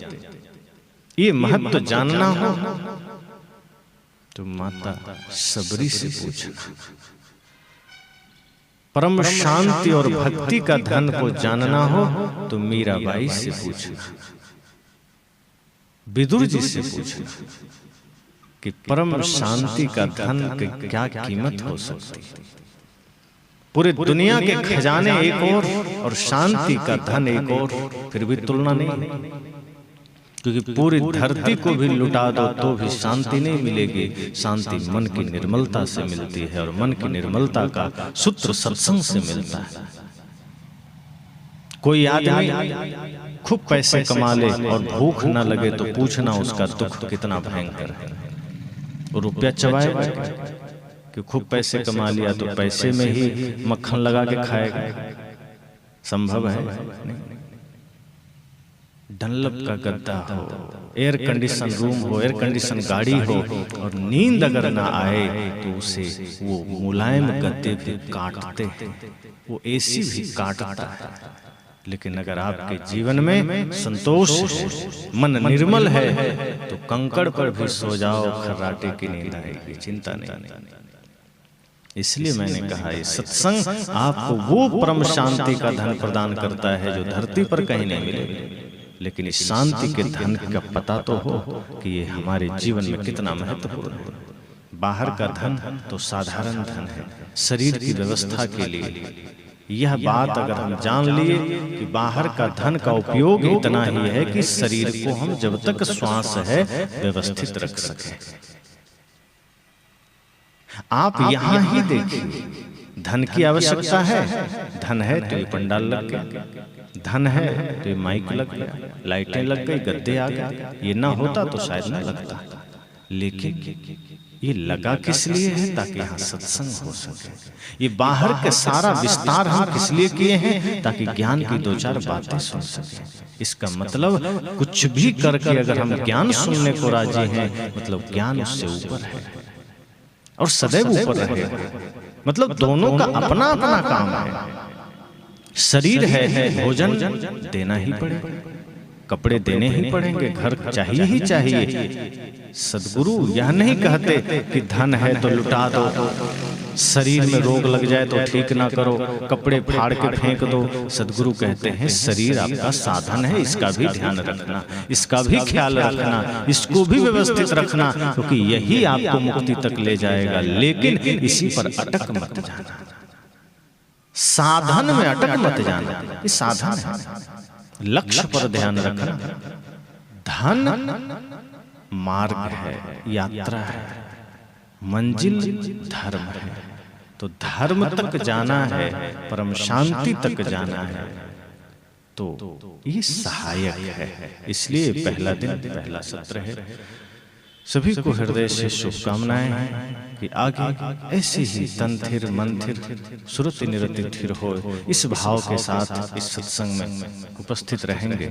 ये महत्व जानना हो तो माता सबरी से पूछना। परम शांति और भक्ति का धन को जानना हो तो मीराबाई से पूछना, विदुर जी से पूछना कि परम शांति का धन की क्या कीमत हो सकती है। पूरे दुनिया के खजाने एक और शांति का धन एक और, फिर भी तुलना नहीं। क्योंकि पूरी धरती को भी लुटा दो तो भी शांति नहीं मिलेगी। शांति मन की निर्मलता से मिलती है, और मन की निर्मलता का सूत्र सत्संग से मिलता है। कोई आदमी खूब पैसे कमा ले और भूख न लगे तो पूछना उसका दुख कितना भयंकर है। वो रुपया चबाएगा कि खूब पैसे कमा लिया तो पैसे में ही मक्खन लगा के खाएगा? संभव है नहीं। डनलप का गद्दा हो, एयर कंडीशन रूम हो, एयर कंडीशन गाड़ी हो, और नींद अगर ना आए तो उसे वो मुलायम गद्दे भी काटते हैं, वो एसी भी काटता है। लेकिन अगर आपके जीवन में संतोष है, मन निर्मल है, तो कंकड़ पर भी सो जाओ, खर्राटे की नींद आएगी, चिंता नहीं। इसलिए मैंने कहा, ये सत्संग आपको वो परम शांति का धन प्रदान करता है जो धरती पर कहीं नहीं मिलेगा। लेकिन इस शांति के धन का पता तो हो कि ये हमारे जीवन में कितना महत्वपूर्ण है। बाहर का धन तो साधारण धन है, शरीर की व्यवस्था के लिए। यह बात अगर हम जान लिए कि बाहर का धन का उपयोग इतना ही है कि शरीर को हम जब तक श्वास है व्यवस्थित रख सकें। आप यहाँ ही देखिए, धन की आवश्यकता है, धन है तो ये पंडाल लग गया, धन है तो ये माइक लग गया, लाइटें लग गई, गद्दे आ गए। ये ना होता तो शायद ना लगता, लेकिन ये लगा किस लिए है? ताकि यहाँ सत्संग हो सके। ये बाहर के सारा विस्तार हम किस लिए किए हैं? ताकि ज्ञान की दो चार बातें सुन सके। इसका मतलब कुछ भी करके अगर हम ज्ञान सुनने को राजी हैं, मतलब ज्ञान उससे ऊपर है और सदैव ऊपर रहेगा। मतलब दोनों का अपना अपना काम है। शरीर है, भोजन देना ही पड़ेगा, कपड़े देने ही पड़ेंगे, घर चाहिए ही चाहिए। सदगुरु यह नहीं कहते कि धन है तो लुटा दो, शरीर में रोग लग जाए तो ठीक ना करो, कपड़े फाड़ के फेंक दो। सदगुरु कहते हैं शरीर आपका साधन है, इसका भी ध्यान रखना, इसका भी ख्याल रखना, इसको भी व्यवस्थित रखना, क्योंकि यही आपको मुक्ति तक ले जाएगा। लेकिन इसी पर अटक मत जाना, साधन में अटक मत जाना। ये साधन है, लक्ष्य पर ध्यान रखना। धन मार्ग है, यात्रा है, मंजिल धर्म है। तो धर्म तक जाना है, परम शांति तक जाना है, तो ये सहायक है। इसलिए पहला दिन, पहला सत्र है। सभी को हृदय से शुभकामनाएं हैं कि आगे ऐसे ही तन थिर मन थिर सुरति निरति थिर हो, इस भाव के साथ इस सत्संग में उपस्थित रहेंगे।